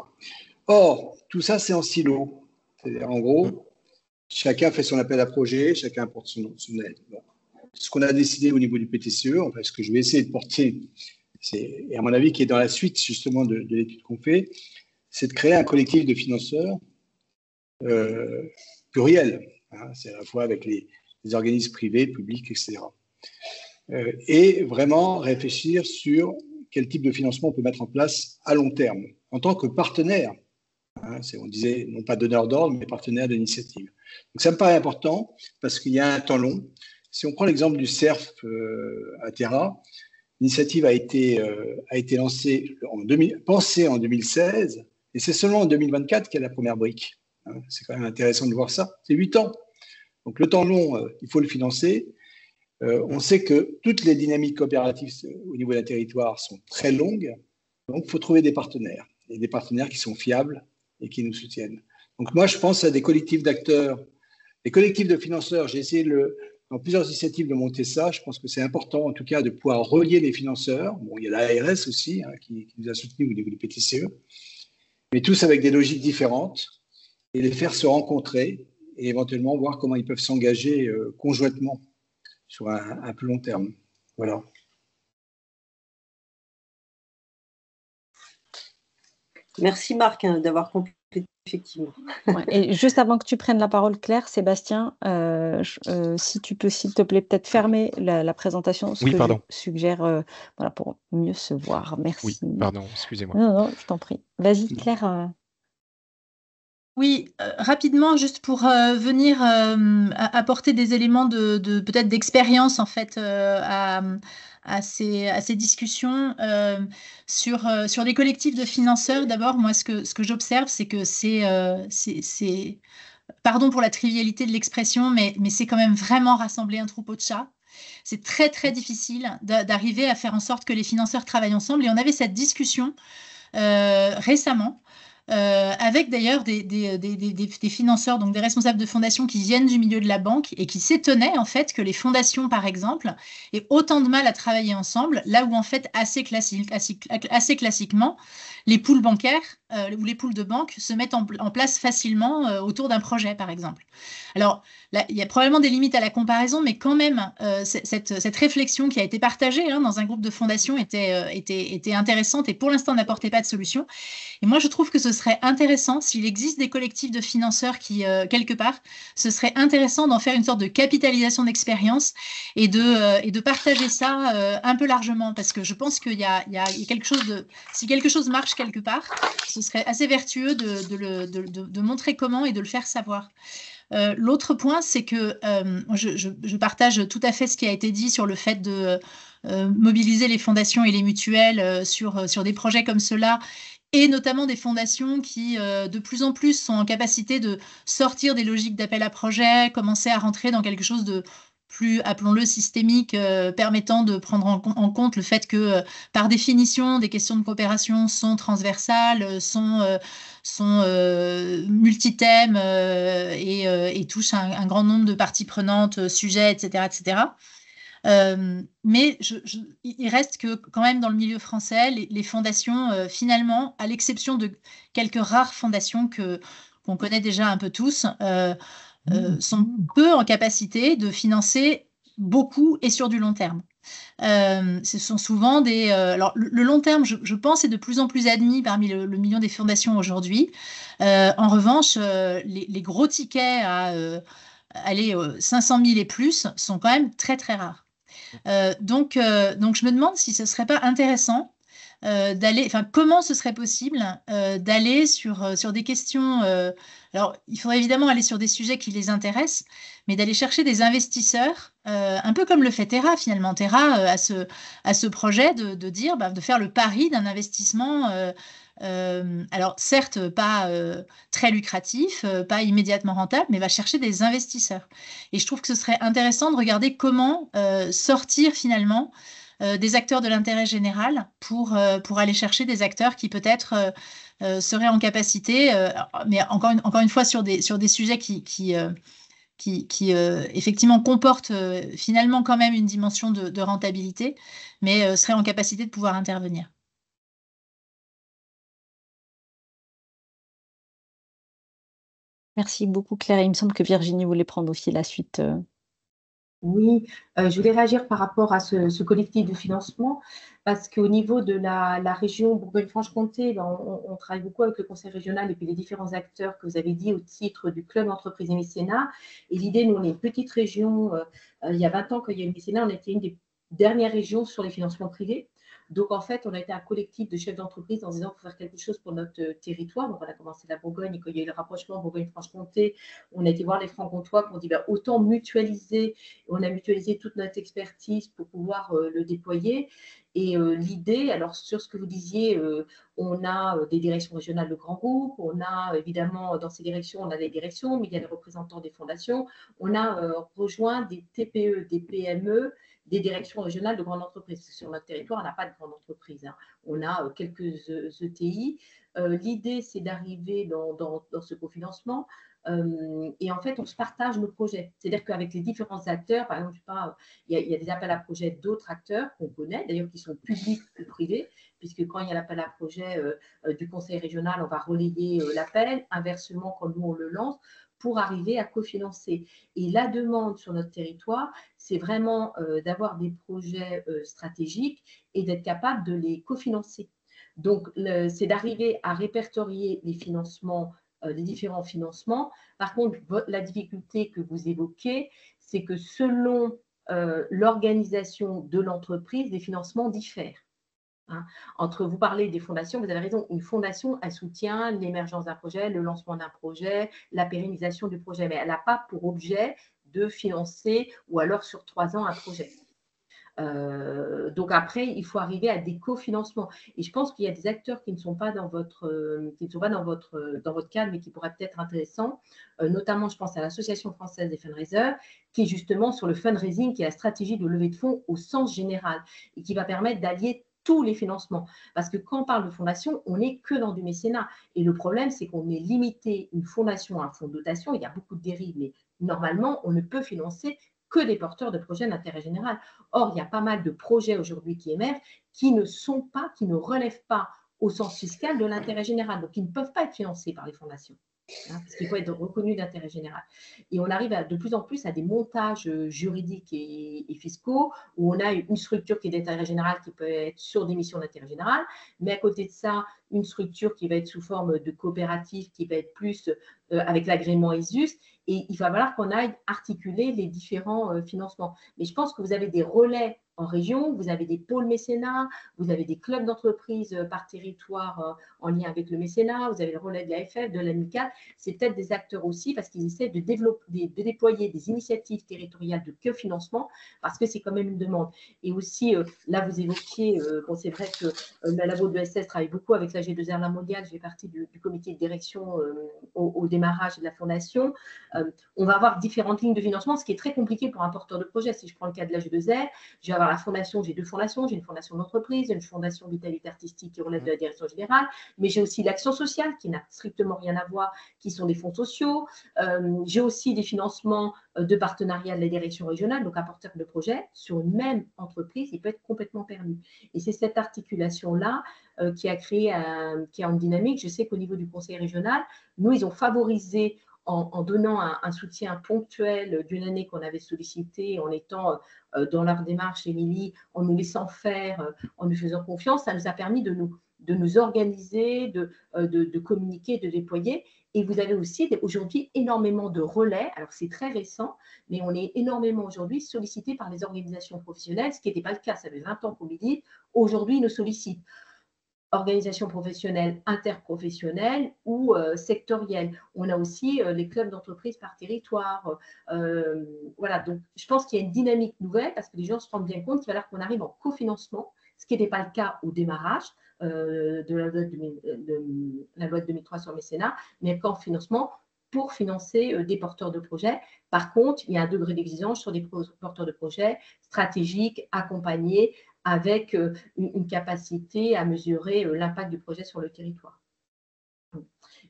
Or, tout ça, c'est en silo. C'est-à-dire, en gros, chacun fait son appel à projet, chacun apporte son aide. Bon. Ce qu'on a décidé au niveau du PTCE, enfin, ce que je vais essayer de porter, et à mon avis, qui est dans la suite justement de l'étude qu'on fait, c'est de créer un collectif de financeurs pluriel. Hein, c'est à la fois avec les organismes privés, publics, etc. Et vraiment réfléchir sur quel type de financement on peut mettre en place à long terme, en tant que partenaire. Hein, on disait non pas donneur d'ordre, mais partenaire d'initiative. Donc ça me paraît important parce qu'il y a un temps long. Si on prend l'exemple du CERF à Terra, L'initiative a été lancée pensée en 2016, et c'est seulement en 2024 qu'il y a la première brique. C'est quand même intéressant de voir ça. C'est 8 ans. Donc le temps long, il faut le financer. On sait que toutes les dynamiques coopératives au niveau d'un territoire sont très longues, donc il faut trouver des partenaires, et des partenaires qui sont fiables et qui nous soutiennent. Donc moi, je pense à des collectifs d'acteurs, des collectifs de financeurs. J'ai essayé dans plusieurs initiatives de monter ça. Je pense que c'est important, en tout cas, de pouvoir relier les financeurs. Bon, il y a l'ARS aussi, qui nous a soutenus au niveau du PTCE, mais tous avec des logiques différentes, et les faire se rencontrer et éventuellement voir comment ils peuvent s'engager conjointement sur un plus long terme. Voilà. Merci Marc d'avoir complété, effectivement. Ouais, et juste avant que tu prennes la parole, Claire, Sébastien, si tu peux, s'il te plaît, peut-être fermer la présentation, ce Oui, que pardon. je suggère voilà, pour mieux se voir. Merci. Oui, pardon, excusez-moi. Non, je t'en prie. Vas-y, Claire. Oui, rapidement, juste pour venir apporter des éléments peut-être d'expérience en fait à ces discussions sur les collectifs de financeurs. D'abord, moi, ce que j'observe, c'est que c'est pardon pour la trivialité de l'expression, mais c'est quand même vraiment rassembler un troupeau de chats. C'est très très difficile d'arriver à faire en sorte que les financeurs travaillent ensemble. Et on avait cette discussion récemment. Avec d'ailleurs des financeurs, donc des responsables de fondations qui viennent du milieu de la banque et qui s'étonnaient en fait que les fondations, par exemple, aient autant de mal à travailler ensemble, là où en fait assez classiquement, les pools bancaires ou les pools de banque se mettent en place facilement autour d'un projet, par exemple. Alors, là, il y a probablement des limites à la comparaison, mais quand même, cette réflexion qui a été partagée dans un groupe de fondations était intéressante et pour l'instant n'apportait pas de solution. Et moi, je trouve que ce serait intéressant, s'il existe des collectifs de financeurs qui, quelque part, ce serait intéressant d'en faire une sorte de capitalisation d'expérience et de partager ça un peu largement, parce que je pense qu'il y a quelque chose si quelque chose marche quelque part, ce serait assez vertueux de montrer comment et de le faire savoir. L'autre point, c'est que je partage tout à fait ce qui a été dit sur le fait de mobiliser les fondations et les mutuelles sur des projets comme cela, et notamment des fondations qui, de plus en plus, sont en capacité de sortir des logiques d'appel à projet, commencer à rentrer dans quelque chose de plus, appelons-le, systémique, permettant de prendre en compte le fait que, par définition, des questions de coopération sont transversales, sont multithèmes et touchent un grand nombre de parties prenantes, sujets, etc., etc. Mais il reste que quand même dans le milieu français, les fondations, finalement, à l'exception de quelques rares fondations qu'on connaît déjà un peu tous, sont peu en capacité de financer beaucoup et sur du long terme. Ce sont souvent alors, le long terme, je pense, est de plus en plus admis parmi le million des fondations aujourd'hui. En revanche, les gros tickets à aller 500 000 et plus sont quand même très, très rares. Donc, je me demande si ce ne serait pas intéressant d'aller, enfin, comment ce serait possible d'aller sur des questions. Alors, il faudrait évidemment aller sur des sujets qui les intéressent, mais d'aller chercher des investisseurs, un peu comme le fait Terra finalement. Terra a ce projet de dire, de faire le pari d'un investissement. Alors, certes, pas très lucratif, pas immédiatement rentable, mais va chercher des investisseurs. Et je trouve que ce serait intéressant de regarder comment sortir finalement des acteurs de l'intérêt général pour aller chercher des acteurs qui peut-être seraient en capacité, mais encore une fois sur des sujets qui effectivement comportent finalement quand même une dimension de rentabilité, mais seraient en capacité de pouvoir intervenir. Merci beaucoup, Claire. Il me semble que Virginie voulait prendre aussi la suite. Oui, je voulais réagir par rapport à ce collectif de financement, parce qu'au niveau de la région Bourgogne-Franche-Comté, on travaille beaucoup avec le conseil régional et puis les différents acteurs que vous avez dit au titre du club entreprise et mécénat. Et l'idée, nous, on est une petite région. Il y a 20 ans, quand il y a eu le mécénat, on était une des dernières régions sur les financements privés. Donc, en fait, on a été un collectif de chefs d'entreprise en disant qu'il faut faire quelque chose pour notre territoire. Donc, on a commencé la Bourgogne et quand il y a eu le rapprochement Bourgogne-Franche-Comté, on a été voir les Franc-Comtois pour dire autant mutualiser. On a mutualisé toute notre expertise pour pouvoir le déployer. Et l'idée, alors sur ce que vous disiez, on a des directions régionales de grands groupes, on a évidemment dans ces directions, on a des directions, mais il y a les représentants des fondations. On a rejoint des TPE, des PME, des directions régionales de grandes entreprises. Sur notre territoire, on n'a pas de grandes entreprises. Hein. On a quelques ETI. L'idée, c'est d'arriver dans ce cofinancement. Et en fait, on se partage nos projets. C'est-à-dire qu'avec les différents acteurs, par exemple, il y a des appels à projets d'autres acteurs qu'on connaît, d'ailleurs qui sont publics ou privés, puisque quand il y a l'appel à projet du conseil régional, on va relayer l'appel. Inversement, quand nous, on le lance, pour arriver à cofinancer. Et la demande sur notre territoire, c'est vraiment d'avoir des projets stratégiques et d'être capable de les cofinancer. Donc, c'est d'arriver à répertorier les financements, les différents financements. Par contre, la difficulté que vous évoquez, c'est que selon l'organisation de l'entreprise, les financements diffèrent. Hein. Entre vous parlez des fondations, vous avez raison, une fondation, elle soutient l'émergence d'un projet, le lancement d'un projet, la pérennisation du projet, mais elle n'a pas pour objet de financer ou alors sur 3 ans un projet. Donc après, il faut arriver à des cofinancements. Et je pense qu'il y a des acteurs qui ne sont pas dans votre cadre, mais qui pourraient peut-être être intéressants. Notamment, je pense à l'Association française des fundraisers, qui est justement sur le fundraising, qui est la stratégie de levée de fonds au sens général et qui va permettre d'allier tous les financements. Parce que quand on parle de fondation, on n'est que dans du mécénat. Et le problème, c'est qu'on est limité une fondation à un fonds de dotation. Il y a beaucoup de dérives, mais normalement, on ne peut financer que des porteurs de projets d'intérêt général. Or, il y a pas mal de projets aujourd'hui qui émergent qui ne relèvent pas au sens fiscal de l'intérêt général, donc qui ne peuvent pas être financés par les fondations. Hein, parce qu'il faut être reconnu d'intérêt général. Et on arrive de plus en plus à des montages juridiques et fiscaux où on a une structure qui est d'intérêt général qui peut être sur des missions d'intérêt général, mais à côté de ça, une structure qui va être sous forme de coopérative, qui va être plus avec l'agrément ESUS, et il va falloir qu'on aille articuler les différents financements. Mais je pense que vous avez des relais en région, vous avez des pôles mécénats, vous avez des clubs d'entreprise par territoire en lien avec le mécénat, vous avez le relais de l'AFF, de l'AMICAL, c'est peut-être des acteurs aussi parce qu'ils essaient de déployer des initiatives territoriales de cofinancement parce que c'est quand même une demande. Et aussi, là, vous évoquiez, bon, c'est vrai que la labo de l'ESS travaille beaucoup avec la G2R La Mondiale, je fais partie du comité de direction au démarrage de la fondation. On va avoir différentes lignes de financement, ce qui est très compliqué pour un porteur de projet. Si je prends le cas de la G2R, je vais avoir la fondation, j'ai 2 fondations, j'ai une fondation d'entreprise, une fondation vitalité artistique qui relève de la direction générale, mais j'ai aussi l'action sociale qui n'a strictement rien à voir, qui sont des fonds sociaux. J'ai aussi des financements de partenariat de la direction régionale, donc un porteur de projet sur une même entreprise, il peut être complètement permis. Et c'est cette articulation-là qui a créé qui est en dynamique. Je sais qu'au niveau du conseil régional, nous, ils ont favorisé en donnant un soutien ponctuel d'une année qu'on avait sollicité, en étant dans leur démarche, Émilie, en nous laissant faire, en nous faisant confiance, ça nous a permis de nous organiser, de communiquer, de déployer. Et vous avez aussi aujourd'hui énormément de relais. Alors, c'est très récent, mais on est énormément aujourd'hui sollicité par les organisations professionnelles, ce qui n'était pas le cas. Ça fait 20 ans qu'on milite. Aujourd'hui, ils nous sollicitent. Organisations professionnelles, interprofessionnelles ou sectorielles. On a aussi les clubs d'entreprise par territoire. Voilà, donc je pense qu'il y a une dynamique nouvelle parce que les gens se rendent bien compte qu'il va falloir qu'on arrive en cofinancement, ce qui n'était pas le cas au démarrage de la loi de 2003 sur le mécénat, mais qu'en financement pour financer des porteurs de projets. Par contre, il y a un degré d'exigence sur des porteurs de projets stratégiques, accompagnés, avec une capacité à mesurer l'impact du projet sur le territoire.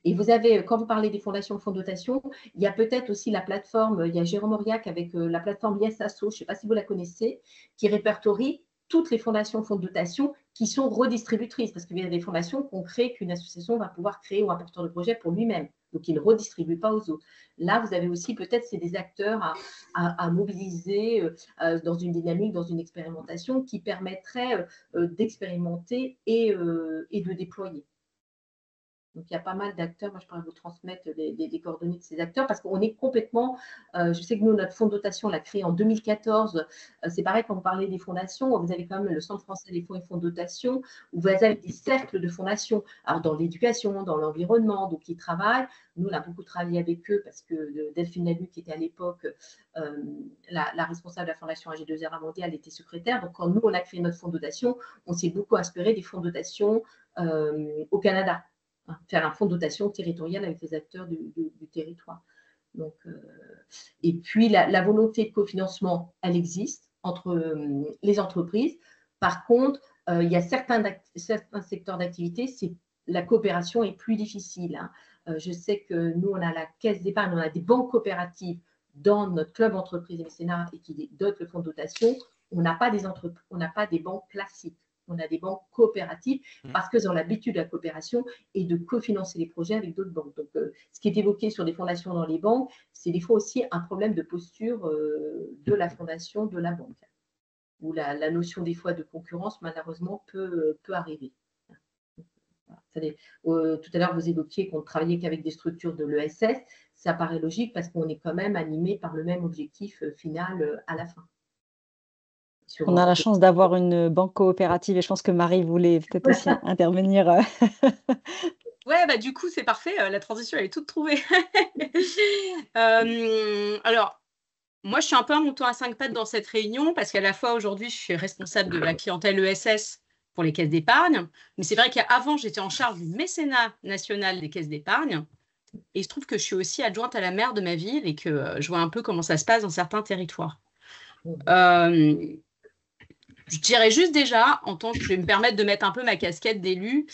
Et vous avez, quand vous parlez des fondations fonds de dotation, il y a peut-être aussi la plateforme, il y a Jérôme Auriac avec la plateforme YesAsso, je ne sais pas si vous la connaissez, qui répertorie toutes les fondations fonds de dotation qui sont redistributrices, parce qu'il y a des fondations qu'on crée, qu'une association va pouvoir créer ou un porteur de projet pour lui-même. Donc, il ne redistribue pas aux autres. Là, vous avez aussi peut-être c'est des acteurs à mobiliser dans une dynamique, dans une expérimentation qui permettrait d'expérimenter et de déployer. Donc, il y a pas mal d'acteurs. Moi, je pourrais vous transmettre des coordonnées de ces acteurs parce qu'on est complètement… je sais que nous, notre fonds de dotation, on l'a créé en 2014. C'est pareil, quand vous parlez des fondations, vous avez quand même le Centre français des fonds et fonds de dotation où vous avez des cercles de fondation. Alors, dans l'éducation, dans l'environnement, donc ils travaillent. Nous, on a beaucoup travaillé avec eux parce que Delphine Lalu, qui était à l'époque la responsable de la fondation AG2R mondiale, était secrétaire. Donc, quand nous, on a créé notre fonds de dotation, on s'est beaucoup inspiré des fonds de dotation au Canada. Faire un fonds de dotation territorial avec les acteurs du territoire. Donc, et puis, la volonté de cofinancement, elle existe entre les entreprises. Par contre, il y a certains secteurs d'activité, la coopération est plus difficile. Je sais que nous, on a la caisse d'épargne, on a des banques coopératives dans notre club entreprise et mécénat et qui dotent le fonds de dotation. On n'a pas des banques classiques. On a des banques coopératives parce qu'elles ont l'habitude de la coopération et de cofinancer les projets avec d'autres banques. Donc, ce qui est évoqué sur des fondations dans les banques, c'est des fois aussi un problème de posture de la fondation, de la banque, où la notion des fois de concurrence, malheureusement, peut arriver. Tout à l'heure, vous évoquiez qu'on ne travaillait qu'avec des structures de l'ESS. Ça paraît logique parce qu'on est quand même animé par le même objectif final à la fin. On a la chance d'avoir une banque coopérative et je pense que Marie voulait peut-être aussi intervenir. Ouais, bah, du coup, c'est parfait. La transition, elle est toute trouvée. Alors, moi, je suis un peu un mouton à 5 pattes dans cette réunion parce qu'à la fois, aujourd'hui, je suis responsable de la clientèle ESS pour les caisses d'épargne. Mais c'est vrai qu'avant, j'étais en charge du mécénat national des caisses d'épargne. Et il se trouve que je suis aussi adjointe à la maire de ma ville et que je vois un peu comment ça se passe dans certains territoires. Je dirais juste déjà, je vais me permettre de mettre un peu ma casquette d'élu.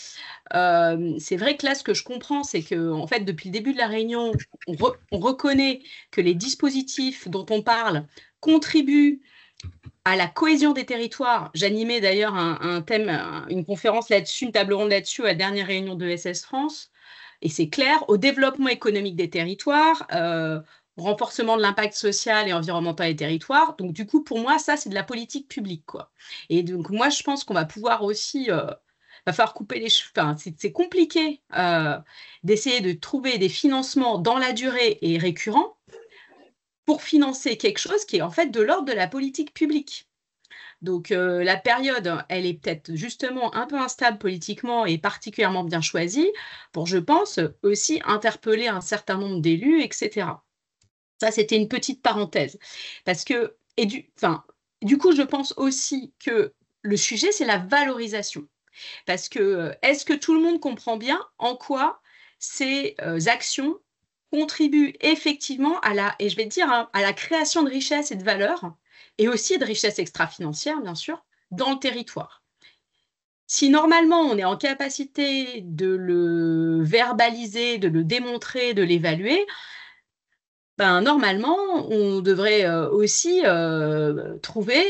C'est vrai que là, ce que je comprends, c'est que en fait, depuis le début de la réunion, on reconnaît que les dispositifs dont on parle contribuent à la cohésion des territoires. J'animais d'ailleurs une conférence là-dessus, une table ronde là-dessus à la dernière réunion de SS France. Et c'est clair, au développement économique des territoires, renforcement de l'impact social et environnemental des territoires. Donc, du coup, pour moi, ça, c'est de la politique publique, quoi. Et donc, moi, je pense qu'on va pouvoir aussi… va falloir couper les cheveux. Enfin, c'est compliqué d'essayer de trouver des financements dans la durée et récurrents pour financer quelque chose qui est en fait de l'ordre de la politique publique. Donc, la période, elle est peut-être justement un peu instable politiquement et particulièrement bien choisie pour, je pense, aussi interpeller un certain nombre d'élus, etc. Ça, c'était une petite parenthèse. Parce que, du coup, je pense aussi que le sujet, c'est la valorisation. Parce que, est-ce que tout le monde comprend bien en quoi ces actions contribuent effectivement à la création de richesse et de valeur, et aussi de richesse extra-financière, bien sûr, dans le territoire. Si normalement, on est en capacité de le verbaliser, de le démontrer, de l'évaluer, normalement, on devrait aussi trouver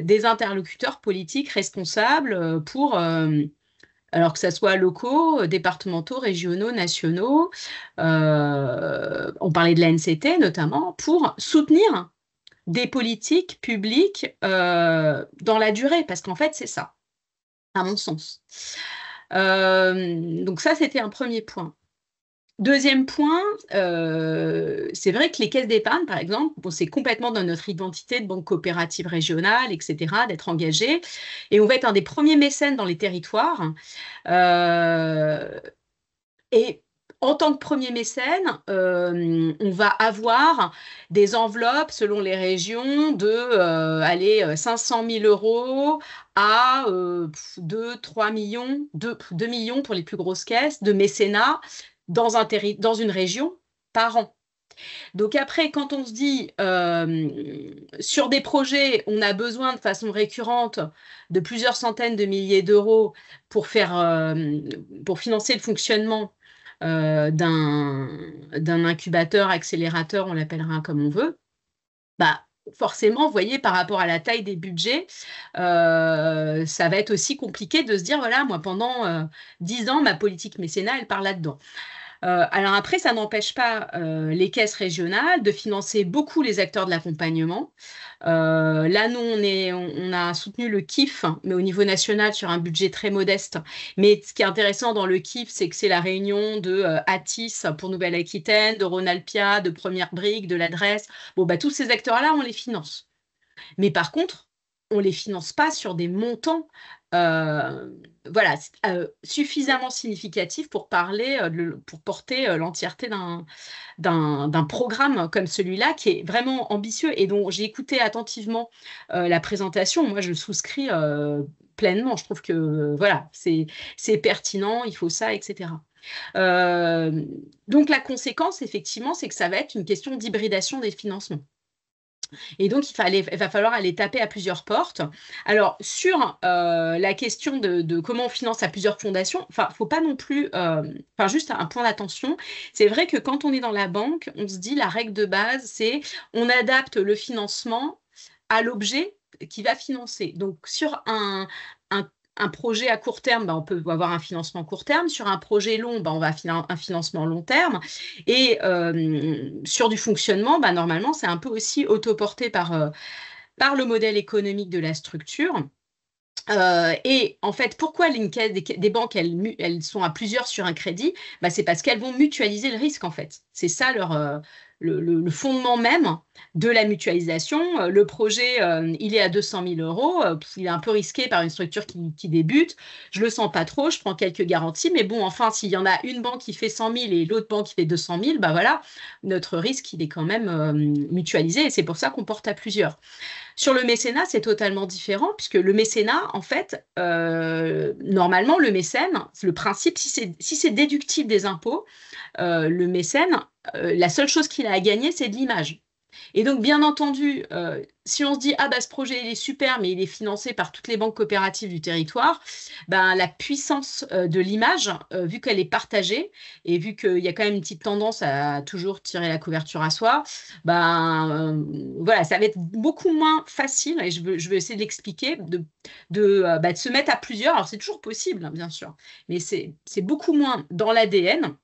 des interlocuteurs politiques responsables pour, alors que ce soit locaux, départementaux, régionaux, nationaux, on parlait de l'ANCT notamment, pour soutenir des politiques publiques dans la durée, parce qu'en fait, c'est ça, à mon sens. Donc ça, c'était un premier point. Deuxième point, c'est vrai que les caisses d'épargne, par exemple, c'est complètement dans notre identité de banque coopérative régionale, etc., d'être engagé. Et on va être un des premiers mécènes dans les territoires. Et en tant que premier mécène, on va avoir des enveloppes selon les régions de 500 000 € à 2 millions, 2 millions pour les plus grosses caisses de mécénat dans une région par an. Donc après, quand on se dit sur des projets, on a besoin de façon récurrente de plusieurs centaines de milliers d'euros pour financer le fonctionnement d'un incubateur, accélérateur, on l'appellera comme on veut, forcément, vous voyez, par rapport à la taille des budgets, ça va être aussi compliqué de se dire, voilà, moi, pendant 10 ans, ma politique mécénat, elle part là-dedans. Alors après, ça n'empêche pas les caisses régionales de financer beaucoup les acteurs de l'accompagnement. Là, nous, on a soutenu le KIF, mais au niveau national sur un budget très modeste. Mais ce qui est intéressant dans le KIF, c'est que c'est la réunion de Atis pour Nouvelle-Aquitaine, de Rhône-Alpia, de Première Brique, de l'Adresse. Bon, bah, tous ces acteurs-là, on les finance. Mais par contre, on ne les finance pas sur des montants voilà, suffisamment significatifs pour pour porter l'entièreté d'un programme comme celui-là qui est vraiment ambitieux et dont j'ai écouté attentivement la présentation. Moi, je souscris pleinement. Je trouve que voilà, c'est pertinent, il faut ça, etc. Donc, la conséquence, effectivement, c'est que ça va être une question d'hybridation des financements. Et donc, il va falloir aller taper à plusieurs portes. Alors, sur la question de comment on finance à plusieurs fondations, enfin, faut pas non plus, juste un point d'attention. C'est vrai que quand on est dans la banque, on se dit la règle de base, c'est on adapte le financement à l'objet qui va financer. Donc, sur un projet à court terme, on peut avoir un financement court terme. Sur un projet long, on va un financement long terme. Et sur du fonctionnement, normalement, c'est un peu aussi autoporté par le modèle économique de la structure. Et en fait, pourquoi des banques, elles sont à plusieurs sur un crédit? C'est parce qu'elles vont mutualiser le risque, en fait. C'est ça le fondement même de la mutualisation. Le projet, il est à 200 000 euros. Il est un peu risqué par une structure qui débute. Je le sens pas trop. Je prends quelques garanties. Mais bon, enfin, s'il y en a une banque qui fait 100 000 et l'autre banque qui fait 200 000, voilà, notre risque, il est quand même mutualisé. Et c'est pour ça qu'on porte à plusieurs. Sur le mécénat, c'est totalement différent, puisque le mécénat, en fait, normalement, le mécène, le principe, si c'est déductible des impôts, le mécène, la seule chose qu'il a à gagner, c'est de l'image. Et donc, bien entendu, si on se dit « Ah, ce projet, il est super, mais il est financé par toutes les banques coopératives du territoire », la puissance de l'image, vu qu'elle est partagée et vu qu'il y a quand même une petite tendance à toujours tirer la couverture à soi, voilà, ça va être beaucoup moins facile, et je veux essayer de l'expliquer, de se mettre à plusieurs. Alors, c'est toujours possible, hein, bien sûr, mais c'est beaucoup moins dans l'ADN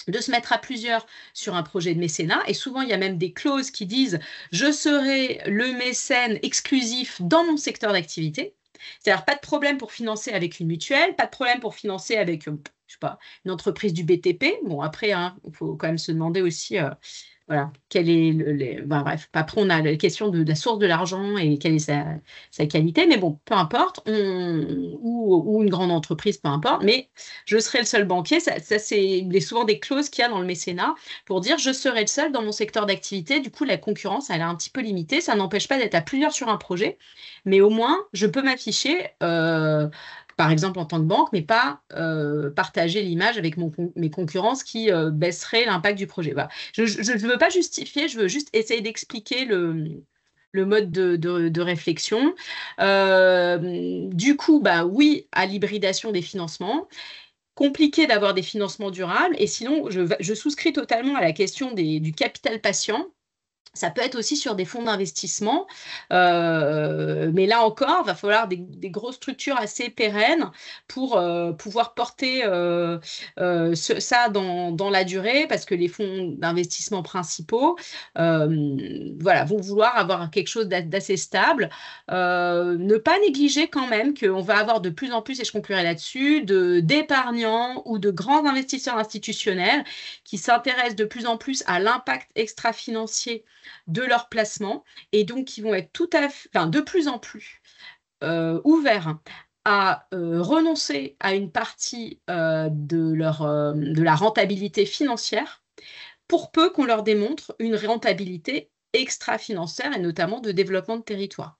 de se mettre à plusieurs sur un projet de mécénat. Et souvent, il y a même des clauses qui disent « Je serai le mécène exclusif dans mon secteur d'activité ». C'est-à-dire, pas de problème pour financer avec une mutuelle, pas de problème pour financer avec, je sais pas, une entreprise du BTP. Bon, après, il faut quand même se demander aussi... voilà, quel est bref, après on a la question de la source de l'argent et quelle est sa qualité, mais bon, peu importe, ou une grande entreprise, peu importe, mais je serai le seul banquier, ça c'est souvent des clauses qu'il y a dans le mécénat pour dire je serai le seul dans mon secteur d'activité, du coup la concurrence elle est un petit peu limitée, ça n'empêche pas d'être à plusieurs sur un projet, mais au moins je peux m'afficher par exemple en tant que banque, mais pas partager l'image avec mes concurrences qui baisseraient l'impact du projet. Voilà. Je ne veux pas justifier, je veux juste essayer d'expliquer le mode de réflexion. Du coup, oui à l'hybridation des financements. Compliqué d'avoir des financements durables. Et sinon, je souscris totalement à la question du capital patient. Ça peut être aussi sur des fonds d'investissement, mais là encore, il va falloir des grosses structures assez pérennes pour pouvoir porter ça dans la durée, parce que les fonds d'investissement principaux voilà, vont vouloir avoir quelque chose d'assez stable. Ne pas négliger quand même qu'on va avoir de plus en plus, et je conclurai là-dessus, d'épargnants ou de grands investisseurs institutionnels qui s'intéressent de plus en plus à l'impact extra-financier de leur placement et donc qui vont être de plus en plus ouverts à renoncer à une partie de la rentabilité financière pour peu qu'on leur démontre une rentabilité extra-financière et notamment de développement de territoire.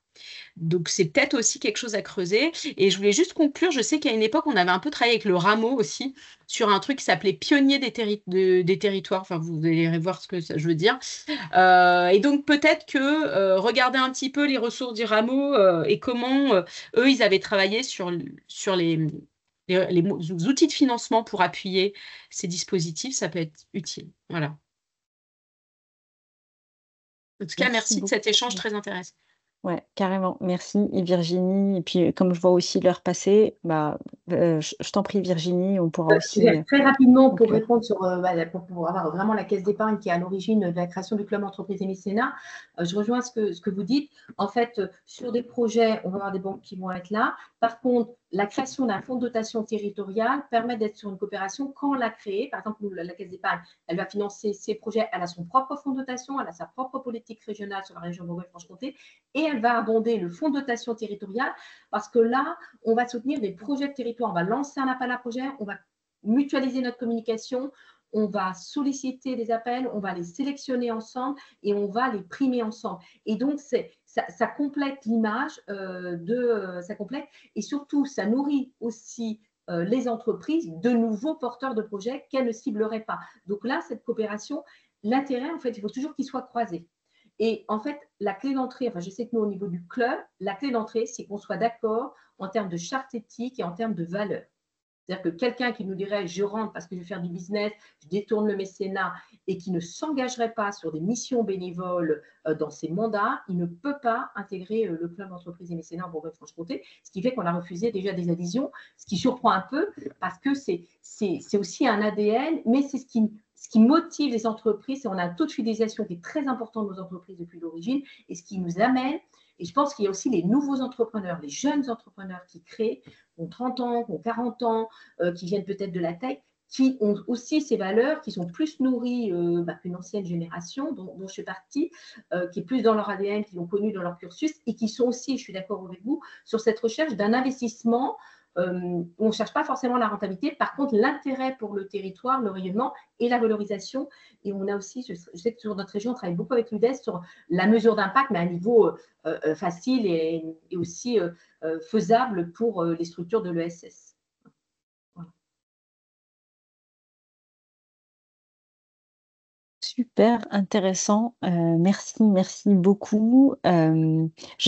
Donc, c'est peut-être aussi quelque chose à creuser. Et je voulais juste conclure, je sais qu'à une époque, on avait un peu travaillé avec le Rameau aussi, sur un truc qui s'appelait Pionnier des territoires. Enfin, vous allez voir ce que je veux dire. Et donc, peut-être que regarder un petit peu les ressources du Rameau et comment eux, ils avaient travaillé sur les outils de financement pour appuyer ces dispositifs, ça peut être utile. Voilà. En tout cas, merci de cet échange très intéressant. Ouais, carrément. Merci Virginie. Et puis, comme je vois aussi l'heure passer, je t'en prie Virginie, on pourra aussi Très rapidement, pour conclure. répondre pour avoir vraiment la caisse d'épargne qui est à l'origine de la création du club entreprise et mécénat, je rejoins ce que vous dites. En fait, sur des projets, on va avoir des banques qui vont être là. Par contre, la création d'un fonds de dotation territoriale permet d'être sur une coopération quand on l'a créé. Par exemple, la caisse d'épargne, elle va financer ses projets, elle a son propre fonds de dotation, elle a sa propre politique régionale sur la région Bourgogne-Franche-Comté et elle va abonder le fonds de dotation territoriale parce que là, on va soutenir des projets de territoire, on va lancer un appel à projet, on va mutualiser notre communication, on va solliciter des appels, on va les sélectionner ensemble et on va les primer ensemble. Et donc, ça complète l'image ça complète et surtout, ça nourrit aussi les entreprises de nouveaux porteurs de projets qu'elles ne cibleraient pas. Donc là, cette coopération, l'intérêt, en fait, il faut toujours qu'il soit croisé. Et en fait, la clé d'entrée, je sais que nous, au niveau du club, la clé d'entrée, c'est qu'on soit d'accord en termes de charte éthique et en termes de valeurs. C'est-à-dire que quelqu'un qui nous dirait « je rentre parce que je vais faire du business, je détourne le mécénat » et qui ne s'engagerait pas sur des missions bénévoles dans ses mandats, il ne peut pas intégrer le club entreprise et mécénat en Bourgogne-Franche-Comté, ce qui fait qu'on a refusé déjà des adhésions, ce qui surprend un peu parce que c'est aussi un ADN, mais c'est ce qui motive les entreprises, et on a un taux de fidélisation qui est très important de nos entreprises depuis l'origine, et ce qui nous amène, et je pense qu'il y a aussi les nouveaux entrepreneurs, les jeunes entrepreneurs qui créent, qui ont 30 ans, qui ont 40 ans, qui viennent peut-être de la tech, qui ont aussi ces valeurs, qui sont plus nourries qu'une ancienne génération, dont je fais partie, qui est plus dans leur ADN, qui l'ont connu dans leur cursus, et qui sont aussi, je suis d'accord avec vous, sur cette recherche d'un investissement. On ne cherche pas forcément la rentabilité, par contre l'intérêt pour le territoire, le rayonnement et la valorisation. Et on a aussi, je sais que sur notre région, on travaille beaucoup avec l'UDES sur la mesure d'impact, mais à un niveau facile et aussi faisable pour les structures de l'ESS. Voilà. Super intéressant. Merci beaucoup. Je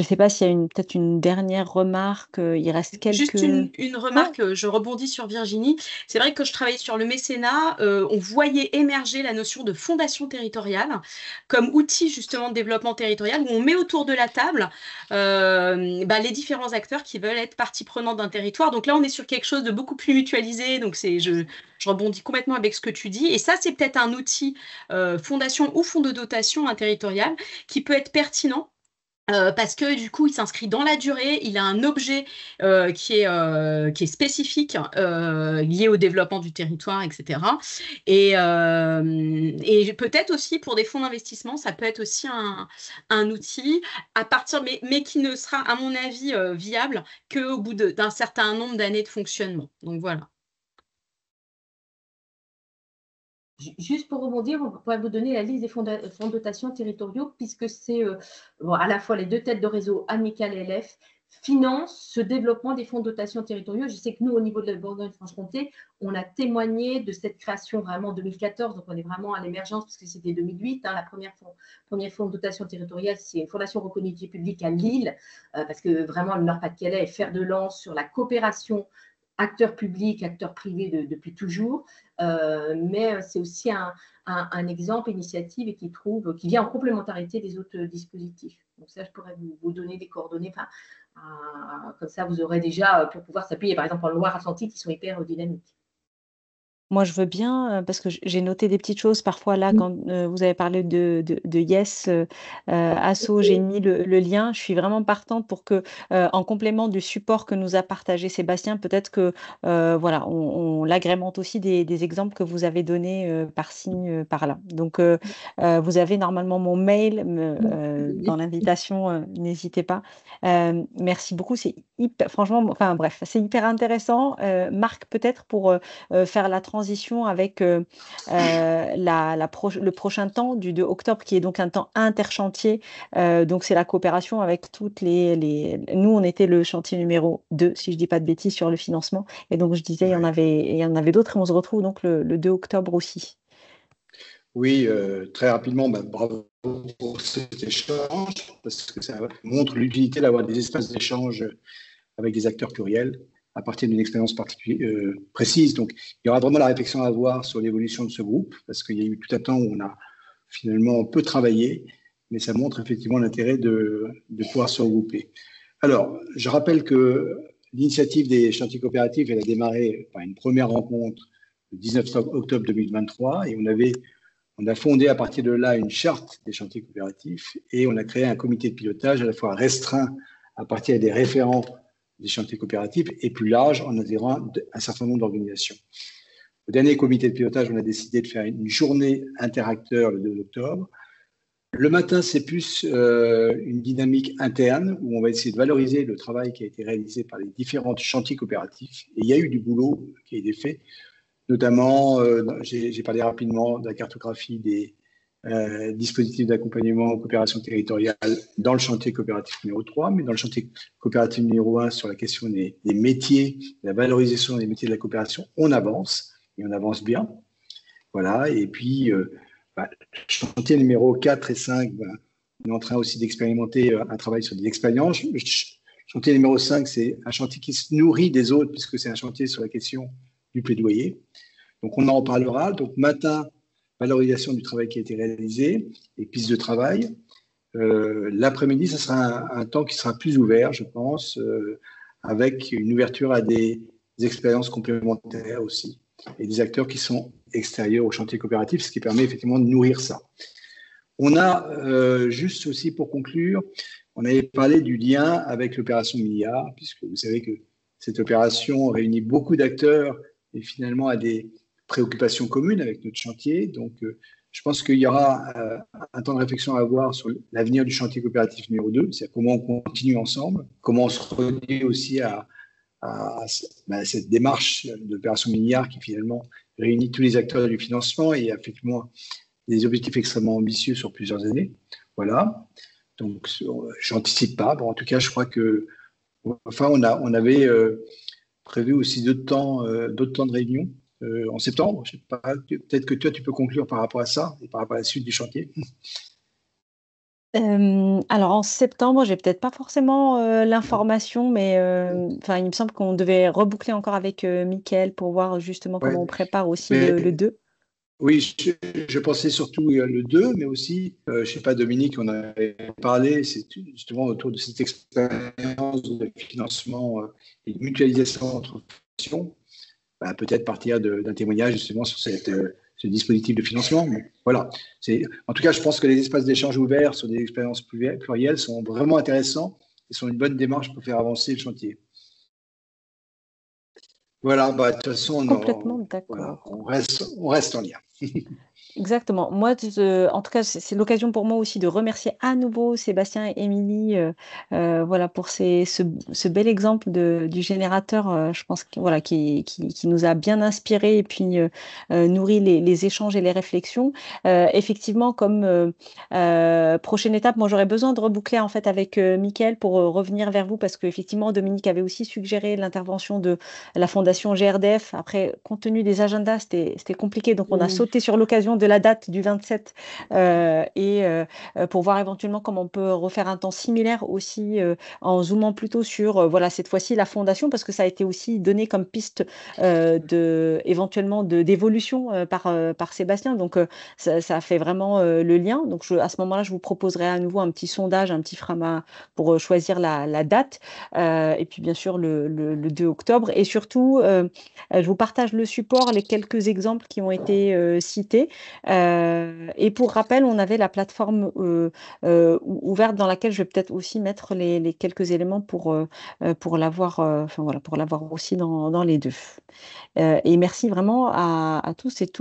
ne sais pas s'il y a peut-être une dernière remarque. Il reste quelques… Juste une remarque, je rebondis sur Virginie. C'est vrai que quand je travaillais sur le mécénat, on voyait émerger la notion de fondation territoriale comme outil justement de développement territorial où on met autour de la table les différents acteurs qui veulent être partie prenante d'un territoire. Donc là, on est sur quelque chose de beaucoup plus mutualisé. Donc je rebondis complètement avec ce que tu dis. Et ça, c'est peut-être un outil fondation ou fonds de dotation territorial qui peut être pertinent. Parce que du coup, il s'inscrit dans la durée, il a un objet qui est spécifique, lié au développement du territoire, etc. Et peut-être aussi pour des fonds d'investissement, ça peut être aussi un outil à partir, mais qui ne sera, à mon avis, viable qu'au bout d'un certain nombre d'années de fonctionnement. Donc voilà. Juste pour rebondir, on pourrait vous donner la liste des fonds de dotation territoriaux, puisque c'est à la fois les deux têtes de réseau, Amical et LF, financent ce développement des fonds de dotation territoriaux. Je sais que nous, au niveau de la Bourgogne-Franche-Comté, on a témoigné de cette création vraiment en 2014, donc on est vraiment à l'émergence, parce que c'était 2008, la premier fonds de dotation territoriale, c'est une fondation reconnue d'utilité publique à Lille, parce que vraiment le Nord-Pas-de-Calais est fer de lance sur la coopération acteurs publics, acteurs privés depuis toujours, mais c'est aussi un exemple, initiative et qui vient en complémentarité des autres dispositifs. Donc ça, je pourrais vous donner des coordonnées, comme ça vous aurez déjà pour pouvoir s'appuyer, par exemple en Loire-Atlantique, qui sont hyper dynamiques. Moi, je veux bien, parce que j'ai noté des petites choses parfois là, quand vous avez parlé de Yes, Asso, j'ai mis le lien. Je suis vraiment partante pour que, en complément du support que nous a partagé Sébastien, peut-être que voilà, on l'agrémente aussi des exemples que vous avez donnés par-ci, par-là. Donc, vous avez normalement mon mail dans l'invitation, n'hésitez pas. Merci beaucoup, c'est franchement, enfin bref, c'est hyper intéressant. Marc, peut-être pour faire la transition avec le prochain temps du 2 octobre, qui est donc un temps interchantier. Donc, c'est la coopération avec toutes Nous, on était le chantier numéro 2, si je ne dis pas de bêtises, sur le financement. Et donc, je disais, il y en avait d'autres, et on se retrouve donc le 2 octobre aussi. Oui, très rapidement, bravo pour cet échange, parce que ça montre l'utilité d'avoir des espaces d'échange avec des acteurs pluriels à partir d'une expérience précise. Donc, il y aura vraiment la réflexion à avoir sur l'évolution de ce groupe, parce qu'il y a eu tout un temps où on a finalement peu travaillé, mais ça montre effectivement l'intérêt de pouvoir se regrouper. Alors, je rappelle que l'initiative des chantiers coopératifs, elle a démarré par une première rencontre le 19 octobre 2023 et on a fondé à partir de là une charte des chantiers coopératifs et on a créé un comité de pilotage à la fois restreint à partir des référents des chantiers coopératifs et plus large en intégrant un certain nombre d'organisations. Au dernier comité de pilotage, on a décidé de faire une journée interacteur le 2 octobre. Le matin, c'est plus une dynamique interne où on va essayer de valoriser le travail qui a été réalisé par les différents chantiers coopératifs. Et il y a eu du boulot qui a été fait, notamment, j'ai parlé rapidement de la cartographie des dispositifs d'accompagnement en coopération territoriale dans le chantier coopératif numéro 3, mais dans le chantier coopératif numéro 1 sur la question des métiers, la valorisation des métiers de la coopération, on avance et on avance bien. Voilà, et puis chantier numéro 4 et 5, on est en train aussi d'expérimenter un travail sur des expériences. Chantier numéro 5, c'est un chantier qui se nourrit des autres puisque c'est un chantier sur la question du plaidoyer. Donc, on en parlera. Donc, matin, valorisation du travail qui a été réalisé et pistes de travail. L'après-midi, ce sera un temps qui sera plus ouvert, je pense, avec une ouverture à des expériences complémentaires aussi et des acteurs qui sont extérieurs au chantier coopératif, ce qui permet effectivement de nourrir ça. On a, juste aussi pour conclure, on avait parlé du lien avec l'opération Milliard, puisque vous savez que cette opération réunit beaucoup d'acteurs et finalement a des préoccupations communes avec notre chantier. Donc, je pense qu'il y aura un temps de réflexion à avoir sur l'avenir du chantier coopératif numéro 2, c'est-à-dire comment on continue ensemble, comment on se relie aussi à cette démarche de l'opération Milliard qui finalement réunit tous les acteurs du financement et a effectivement des objectifs extrêmement ambitieux sur plusieurs années. Voilà. Donc, je n'anticipe pas. Bon, en tout cas, je crois que, enfin, on avait prévu aussi d'autres temps de réunion en septembre. Je sais pas, peut-être que toi, tu peux conclure par rapport à ça et par rapport à la suite du chantier. Alors en septembre, j'ai peut-être pas forcément, l'information, mais, enfin, il me semble qu'on devait reboucler encore avec, Mickaël pour voir justement Ouais, comment on prépare aussi mais le 2. oui, je pensais surtout le 2, mais aussi, je ne sais pas, Dominique, on avait parlé, c'est justement autour de cette expérience de financement et de mutualisation entre fonctions, peut-être partir d'un témoignage justement sur ce dispositif de financement. Mais voilà. En tout cas, je pense que les espaces d'échange ouverts sur des expériences plurielles sont vraiment intéressants et sont une bonne démarche pour faire avancer le chantier. Voilà, de toute façon, Complètement d'accord. Voilà, on reste en lien. Exactement. Moi, en tout cas, c'est l'occasion pour moi aussi de remercier à nouveau Sébastien et Émilie, voilà, pour ce bel exemple du générateur, je pense voilà, qui nous a bien inspiré et puis nourri les échanges et les réflexions. Effectivement, comme prochaine étape, moi j'aurais besoin de reboucler en fait avec Mickaël pour revenir vers vous parce qu'effectivement Dominique avait aussi suggéré l'intervention de la fondation GRDF. Après, compte tenu des agendas, c'était compliqué, donc on a sauté sur l'occasion de la date du 27 pour voir éventuellement comment on peut refaire un temps similaire aussi en zoomant plutôt sur voilà, cette fois-ci la fondation parce que ça a été aussi donné comme piste éventuellement d'évolution par Sébastien, donc ça fait vraiment le lien. Donc à ce moment-là, je vous proposerai à nouveau un petit sondage, un petit frama pour choisir la date et puis bien sûr le 2 octobre et surtout je vous partage le support, les quelques exemples qui ont été cités. Et pour rappel, on avait la plateforme ouverte dans laquelle je vais peut-être aussi mettre les quelques éléments pour l'avoir enfin, voilà, pour l'avoir aussi dans les deux. Et merci vraiment à tous et toutes.